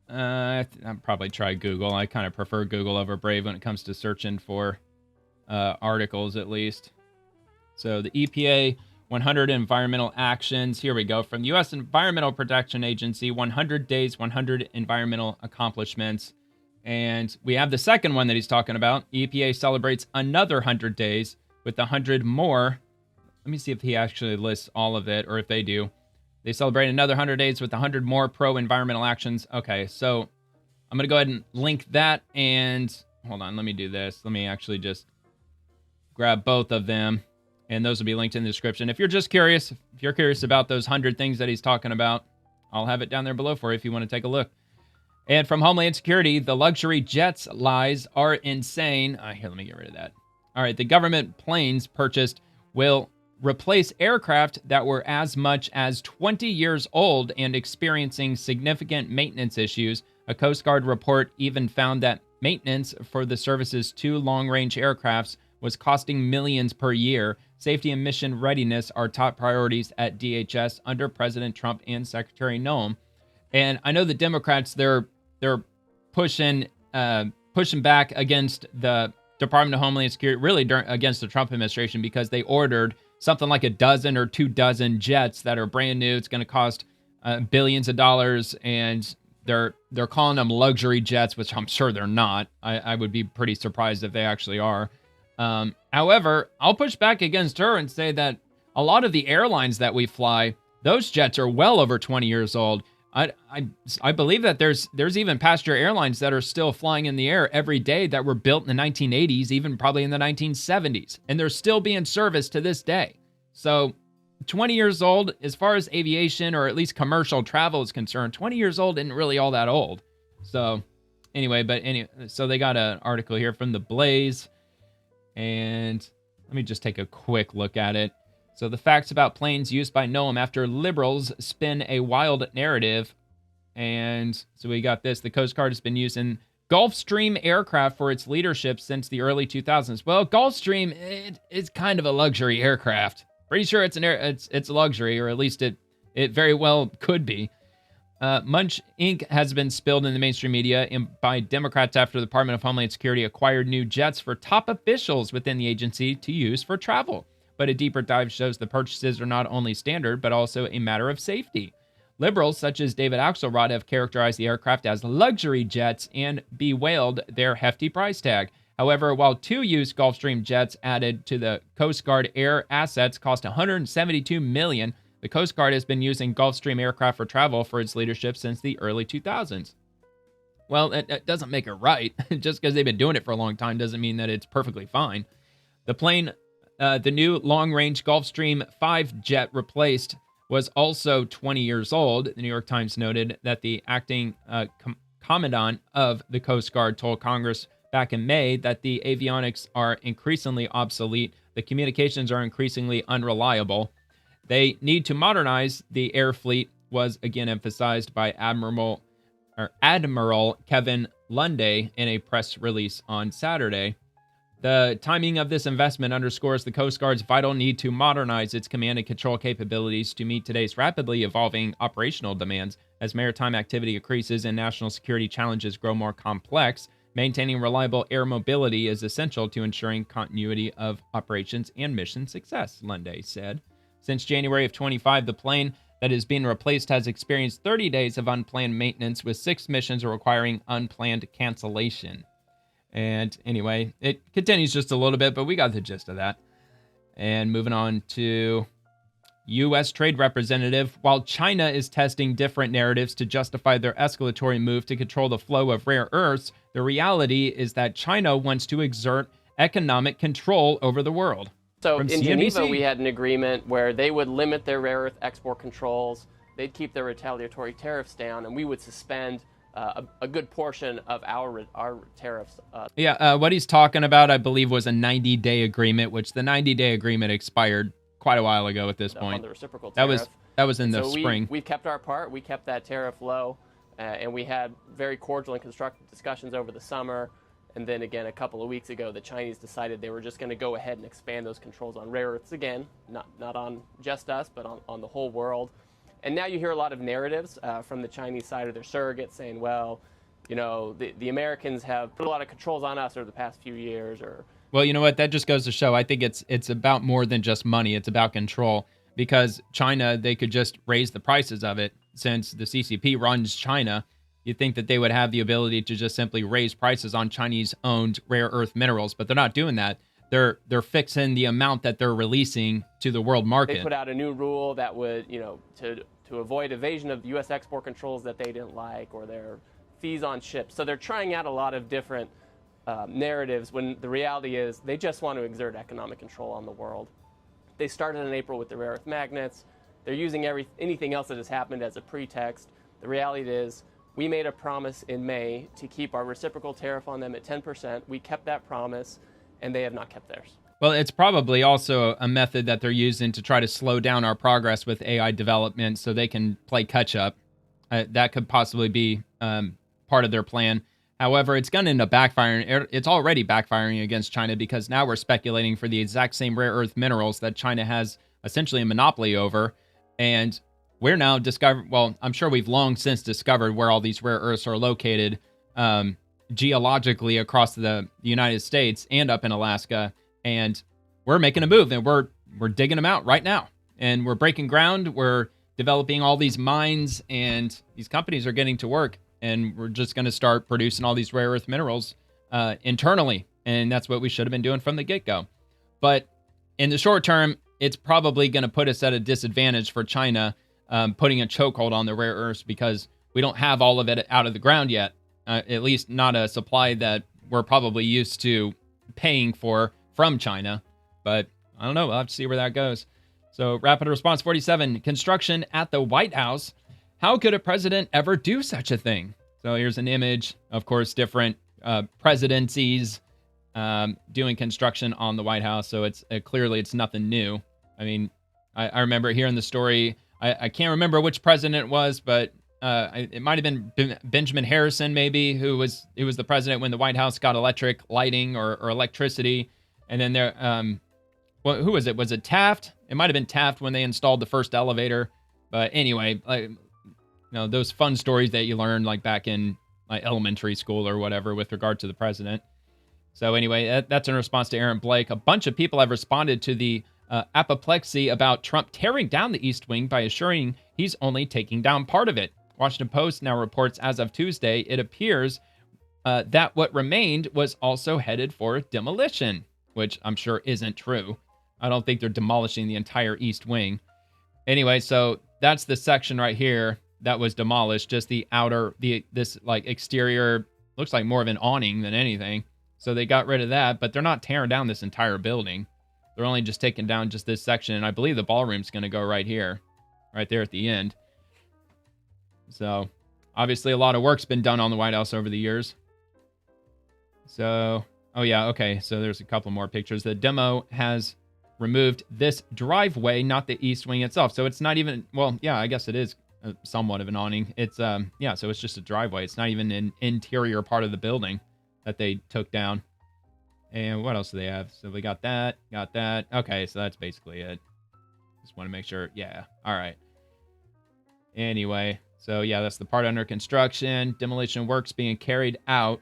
I'll probably try Google. I kind of prefer Google over Brave when it comes to searching for articles, at least. So the EPA 100 environmental actions. Here we go. From the U.S. Environmental Protection Agency, 100 days, 100 environmental accomplishments. And we have the second one that he's talking about. EPA celebrates another 100 days with 100 more. Let me see if he actually lists all of it, or if they do. They celebrate another 100 days with 100 more pro-environmental actions. Okay, so I'm going to go ahead and link that. And hold on, let me do this. Let me actually just grab both of them. And those will be linked in the description. If you're just curious, if you're curious about those 100 things that he's talking about, I'll have it down there below for you if you want to take a look. And from Homeland Security, the luxury jets lies are insane. Here, let me get rid of that. All right, the government planes purchased will replace aircraft that were as much as 20 years old and experiencing significant maintenance issues. A Coast Guard report even found that maintenance for the service's two long-range aircrafts was costing millions per year. Safety and mission readiness are top priorities at DHS under President Trump and Secretary Noem. And I know the Democrats, they're pushing back against the Department of Homeland Security, really against the Trump administration, because they ordered something like a dozen or 24 jets that are brand new. It's going to cost billions of dollars, and they're calling them luxury jets, which I'm sure they're not. I would be pretty surprised if they actually are. However, I'll push back against her and say that a lot of the airlines that we fly, those jets are well over 20 years old. I believe that there's even passenger airlines that are still flying in the air every day that were built in the 1980s, even probably in the 1970s, and they're still being serviced to this day. So 20 years old, as far as aviation or at least commercial travel is concerned, 20 years old isn't really all that old. So anyway, so they got an article here from The Blaze, and let me just take a quick look at it. So the facts about planes used by Noem after liberals spin a wild narrative. And so we got this. The Coast Guard has been using Gulfstream aircraft for its leadership since the early 2000s. Well, Gulfstream, it's kind of a luxury aircraft. Pretty sure it's a luxury, or at least it very well could be. Munch ink has been spilled in the mainstream media by Democrats after the Department of Homeland Security acquired new jets for top officials within the agency to use for travel. But a deeper dive shows the purchases are not only standard, but also a matter of safety. Liberals, such as David Axelrod, have characterized the aircraft as luxury jets and bewailed their hefty price tag. However, while two used Gulfstream jets added to the Coast Guard air assets cost $172 million, the Coast Guard has been using Gulfstream aircraft for travel for its leadership since the early 2000s. Well, that doesn't make it right. Just because they've been doing it for a long time doesn't mean that it's perfectly fine. The plane... the new long-range Gulfstream 5 jet replaced was also 20 years old. The New York Times noted that the acting commandant of the Coast Guard told Congress back in May that the avionics are increasingly obsolete, the communications are increasingly unreliable. They need to modernize the air fleet, was again emphasized by Admiral Kevin Lunday in a press release on Saturday. The timing of this investment underscores the Coast Guard's vital need to modernize its command and control capabilities to meet today's rapidly evolving operational demands. As maritime activity increases and national security challenges grow more complex, maintaining reliable air mobility is essential to ensuring continuity of operations and mission success, Lunday said. Since January of 25, the plane that is being replaced has experienced 30 days of unplanned maintenance, with 6 missions requiring unplanned cancellation. And anyway, it continues just a little bit, but we got the gist of that. And moving on to US Trade Representative. While China is testing different narratives to justify their escalatory move to control the flow of rare earths, the reality is that China wants to exert economic control over the world. So From in CNBC. Geneva, we had an agreement where they would limit their rare earth export controls, they'd keep their retaliatory tariffs down, and we would suspend a good portion of our tariffs. What he's talking about, I believe, was a 90-day agreement, which the 90-day agreement expired quite a while ago at this point. On the reciprocal tariff. That was in the So spring. We kept our part. We kept that tariff low, and we had very cordial and constructive discussions over the summer. And then again, a couple of weeks ago, the Chinese decided they were just going to go ahead and expand those controls on rare earths again, not on just us, but on the whole world. And now you hear a lot of narratives from the Chinese side of their surrogates saying, well, you know, the Americans have put a lot of controls on us over the past few years, or Well, you know what? That just goes to show, I think it's about more than just money. It's about control. Because China, they could just raise the prices of it. Since the CCP runs China, you'd think that they would have the ability to just simply raise prices on Chinese-owned rare earth minerals. But they're not doing that. They're fixing the amount that they're releasing to the world market. they put out a new rule that would, you know, to avoid evasion of U.S. export controls that they didn't like, or their fees on ships. So they're trying out a lot of different narratives, when the reality is they just want to exert economic control on the world. They started in April with the rare earth magnets. They're using anything else that has happened as a pretext. The reality is we made a promise in May to keep our reciprocal tariff on them at 10%. We kept that promise, and they have not kept theirs. Well, it's probably also a method that they're using to try to slow down our progress with AI development so they can play catch up. That could possibly be part of their plan. However, it's going to end up backfiring. It's already backfiring against China, because now we're speculating for the exact same rare earth minerals that China has essentially a monopoly over. And we're now discovering, well, I'm sure we've long since discovered where all these rare earths are located geologically across the United States and up in Alaska. And we're making a move, and we're digging them out right now. And we're breaking ground. We're developing all these mines, and these companies are getting to work. And we're just going to start producing all these rare earth minerals internally. And that's what we should have been doing from the get-go. But in the short term, it's probably going to put us at a disadvantage for China putting a chokehold on the rare earths, because we don't have all of it out of the ground yet. At least not a supply that we're probably used to paying for from China. But I don't know. We'll have to see where that goes. So Rapid Response 47, construction at the White House. How could a president ever do such a thing? So here's an image, of course, different presidencies doing construction on the White House. So it's clearly it's nothing new. I mean, I remember hearing the story. I can't remember which president it was, but it might have been Benjamin Harrison, maybe, who was the president when the White House got electric lighting or electricity. And then there, well, who was it? Was it Taft? It might have been Taft when they installed the first elevator. But anyway, like, you know, those fun stories that you learn like back in like elementary school or whatever with regard to the president. So anyway, that's in response to Aaron Blake. A bunch of people have responded to the apoplexy about Trump tearing down the East Wing by assuring he's only taking down part of it. Washington Post now reports as of Tuesday, it appears that what remained was also headed for demolition, which I'm sure isn't true. I don't think they're demolishing the entire East Wing. Anyway, so that's the section right here that was demolished, just the outer, this like exterior, looks like more of an awning than anything. So they got rid of that, but they're not tearing down this entire building. They're only just taking down just this section, and I believe the ballroom's going to go right here, right there at the end. So obviously a lot of work's been done on the White House over the years. So, oh yeah, okay, so there's a couple more pictures. The demo has removed this driveway, not the East Wing itself. So it's not even, well, yeah, I guess it is somewhat of an awning. It's, yeah, so it's just a driveway. It's not even an interior part of the building that they took down. And what else do they have? So we got that. Okay, so that's basically it. Just want to make sure. Yeah, all right. Anyway, so yeah, that's the part under construction. Demolition works being carried out.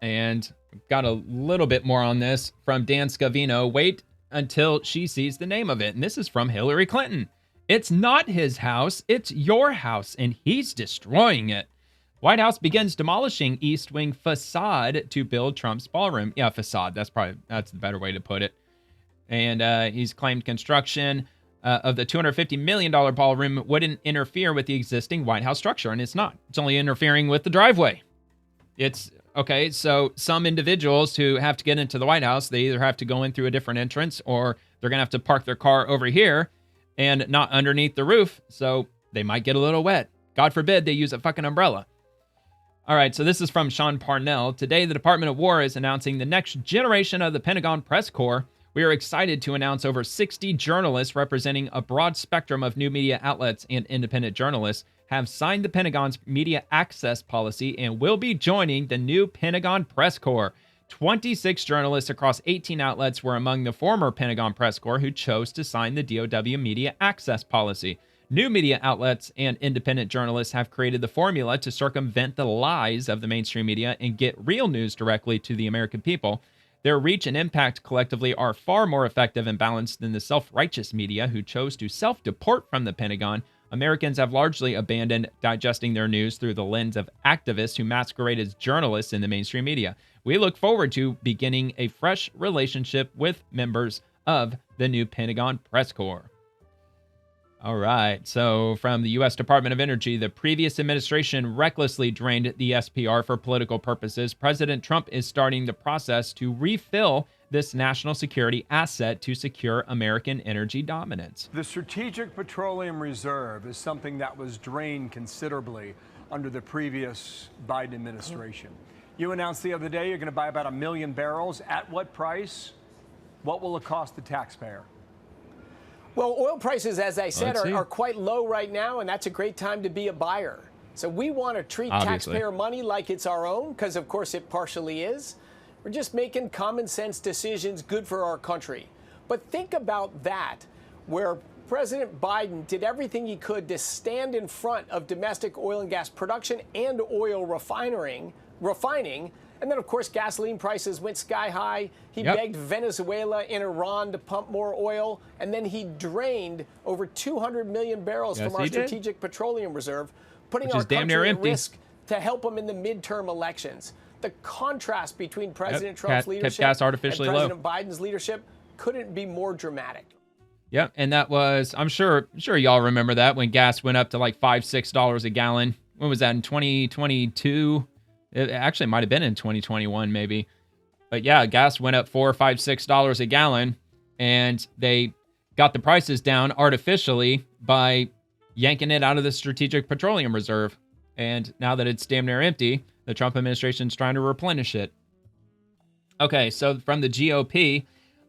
And got a little bit more on this from Dan Scavino. Wait until she sees the name of it. And this is from Hillary Clinton. It's not his house, it's your house, and he's destroying it. White House begins demolishing East Wing facade to build Trump's ballroom. Yeah, facade. That's the better way to put it. And he's claimed construction of the $250 million ballroom wouldn't interfere with the existing White House structure, and it's not. It's only interfering with the driveway. It's okay. So some individuals who have to get into the White House, they either have to go in through a different entrance or they're going to have to park their car over here and not underneath the roof. So they might get a little wet. God forbid they use a fucking umbrella. All right, so this is from Sean Parnell. Today, the Department of War is announcing the next generation of the Pentagon Press Corps. We are excited to announce over 60 journalists representing a broad spectrum of new media outlets and independent journalists have signed the Pentagon's media access policy and will be joining the new Pentagon Press Corps. 26 journalists across 18 outlets were among the former Pentagon Press Corps who chose to sign the DoW media access policy. New media outlets and independent journalists have created the formula to circumvent the lies of the mainstream media and get real news directly to the American people. Their reach and impact collectively are far more effective and balanced than the self-righteous media who chose to self-deport from the Pentagon. Americans have largely abandoned digesting their news through the lens of activists who masquerade as journalists in the mainstream media. We look forward to beginning a fresh relationship with members of the new Pentagon Press Corps. All right, so from the U.S. Department of Energy, the previous administration recklessly drained the SPR for political purposes. President Trump is starting the process to refill this national security asset to secure American energy dominance. The Strategic Petroleum Reserve is something that was drained considerably under the previous Biden administration. You announced the other day you're going to buy about 1 million barrels. At what price? What will it cost the taxpayer? Well, oil prices, as I said, are quite low right now, and that's a great time to be a buyer. So we want to treat taxpayer money like it's our own, because, of course, it partially is. We're just making common sense decisions good for our country. But think about that, where President Biden did everything he could to stand in front of domestic oil and gas production and oil refining. And then, of course, gasoline prices went sky high. He begged Venezuela and Iran to pump more oil. And then he drained over 200 million barrels from our Strategic Petroleum Reserve, putting our country at risk to help him in the midterm elections. The contrast between President Trump's leadership and President Biden's leadership couldn't be more dramatic. Yeah, and that was, I'm sure y'all remember that when gas went up to like $5-6 a gallon. When was that, in 2022? It actually might have been in 2021 maybe. But yeah, gas went up $4, $5, $6 a gallon, and they got the prices down artificially by yanking it out of the Strategic Petroleum Reserve. And now that it's damn near empty, the Trump administration's trying to replenish it. Okay, so from the GOP,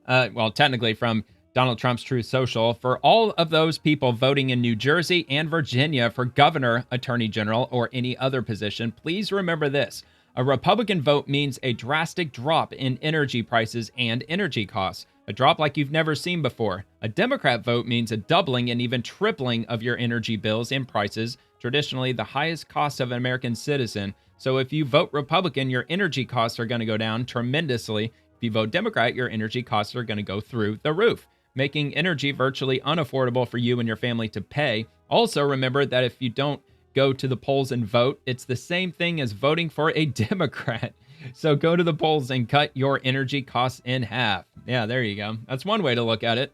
well, technically from Donald Trump's Truth Social, for all of those people voting in New Jersey and Virginia for governor, attorney general, or any other position, please remember this. A Republican vote means a drastic drop in energy prices and energy costs, a drop like you've never seen before. A Democrat vote means a doubling and even tripling of your energy bills and prices, traditionally the highest cost of an American citizen. So if you vote Republican, your energy costs are going to go down tremendously. If you vote Democrat, your energy costs are going to go through the roof, making energy virtually unaffordable for you and your family to pay. Also, remember that if you don't go to the polls and vote, it's the same thing as voting for a Democrat. So go to the polls and cut your energy costs in half. Yeah, there you go. That's one way to look at it.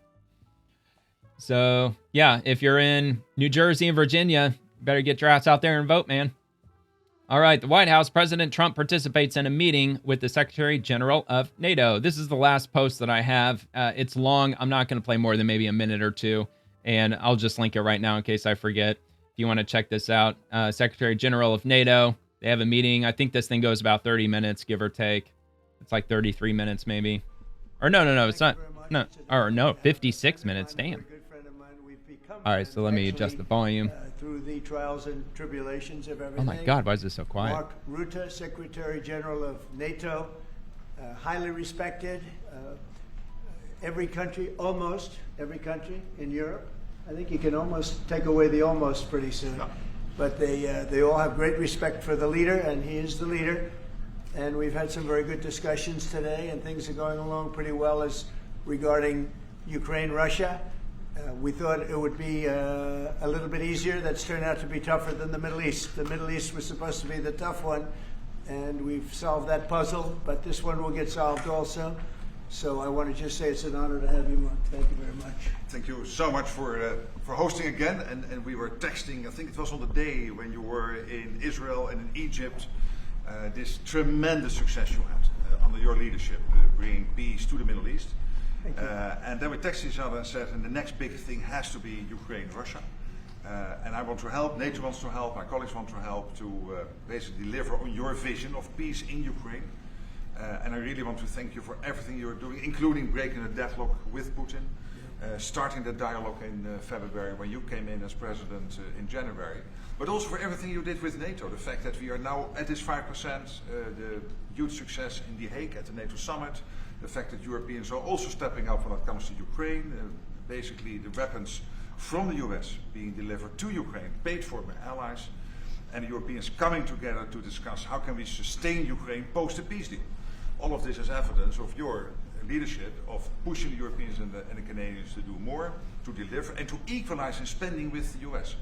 So, yeah, if you're in New Jersey and Virginia, better get your ass out there and vote, man. All right, the White House, President Trump participates in a meeting with the Secretary General of NATO. This is the last post that I have. It's long. I'm not going to play more than maybe a minute or two, and I'll just link it right now in case I forget. If you want to check this out, Secretary General of NATO, they have a meeting. I think this thing goes about 30 minutes, give or take. It's like 33 minutes maybe. Or no, it's not. No, or no, 56 minutes. Damn. All right, so let me adjust the volume. Through the trials and tribulations of everything. Oh my God, why is this so quiet? Mark Rutte, Secretary General of NATO, highly respected. Every country, almost every country in Europe. I think you can almost take away the almost pretty soon. But they all have great respect for the leader, and he is the leader. And we've had some very good discussions today, and things are going along pretty well as regarding Ukraine, Russia. We thought it would be a little bit easier. That's turned out to be tougher than the Middle East. The Middle East was supposed to be the tough one, and we've solved that puzzle, but this one will get solved also. So I want to just say it's an honor to have you, Mark. Thank you very much. Thank you so much for hosting again. And we were texting, I think it was on the day when you were in Israel and in Egypt, this tremendous success you had under your leadership, bringing peace to the Middle East. And then we texted each other and said, and the next big thing has to be Ukraine, Russia. And I want to help, NATO wants to help, my colleagues want to help to basically deliver on your vision of peace in Ukraine. And I really want to thank you for everything you're doing, including breaking the deadlock with Putin, starting the dialogue in February when you came in as president in January, but also for everything you did with NATO, the fact that we are now at this 5%, the huge success in The Hague at the NATO summit, the fact that Europeans are also stepping up when it comes to Ukraine, basically the weapons from the US being delivered to Ukraine, paid for by allies, and the Europeans coming together to discuss how can we sustain Ukraine post the peace deal. All of this is evidence of your leadership of pushing the Europeans and the Canadians to do more, to deliver, and to equalize in spending with the US.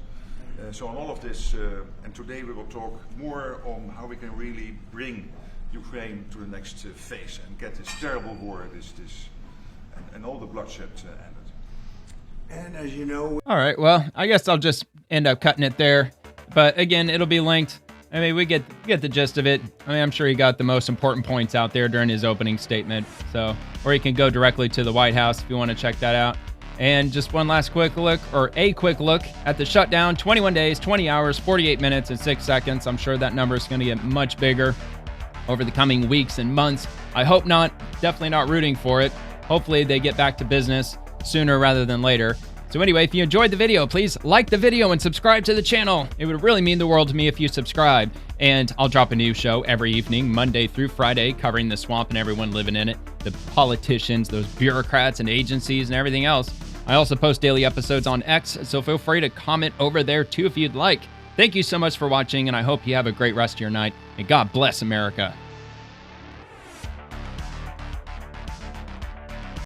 So on all of this, and today we will talk more on how we can really bring Ukraine to the next phase and get this terrible war, and all the bloodshed ended. And as you know... All right, well, I guess I'll just end up cutting it there. But again, it'll be linked. I mean, we get the gist of it. I mean, I'm sure he got the most important points out there during his opening statement. So, or you can go directly to the White House if you want to check that out. And just one last quick look at the shutdown. 21 days, 20 hours, 48 minutes, and 6 seconds. I'm sure that number is going to get much bigger over the coming weeks and months. I hope not. Definitely not rooting for it. Hopefully they get back to business sooner rather than later. So anyway, if you enjoyed the video, please like the video and subscribe to the channel. It would really mean the world to me if you subscribe. And I'll drop a new show every evening, Monday through Friday, covering the swamp and everyone living in it, the politicians, those bureaucrats and agencies and everything else. I also post daily episodes on X, so feel free to comment over there too if you'd like. Thank you so much for watching, and I hope you have a great rest of your night, and God bless America.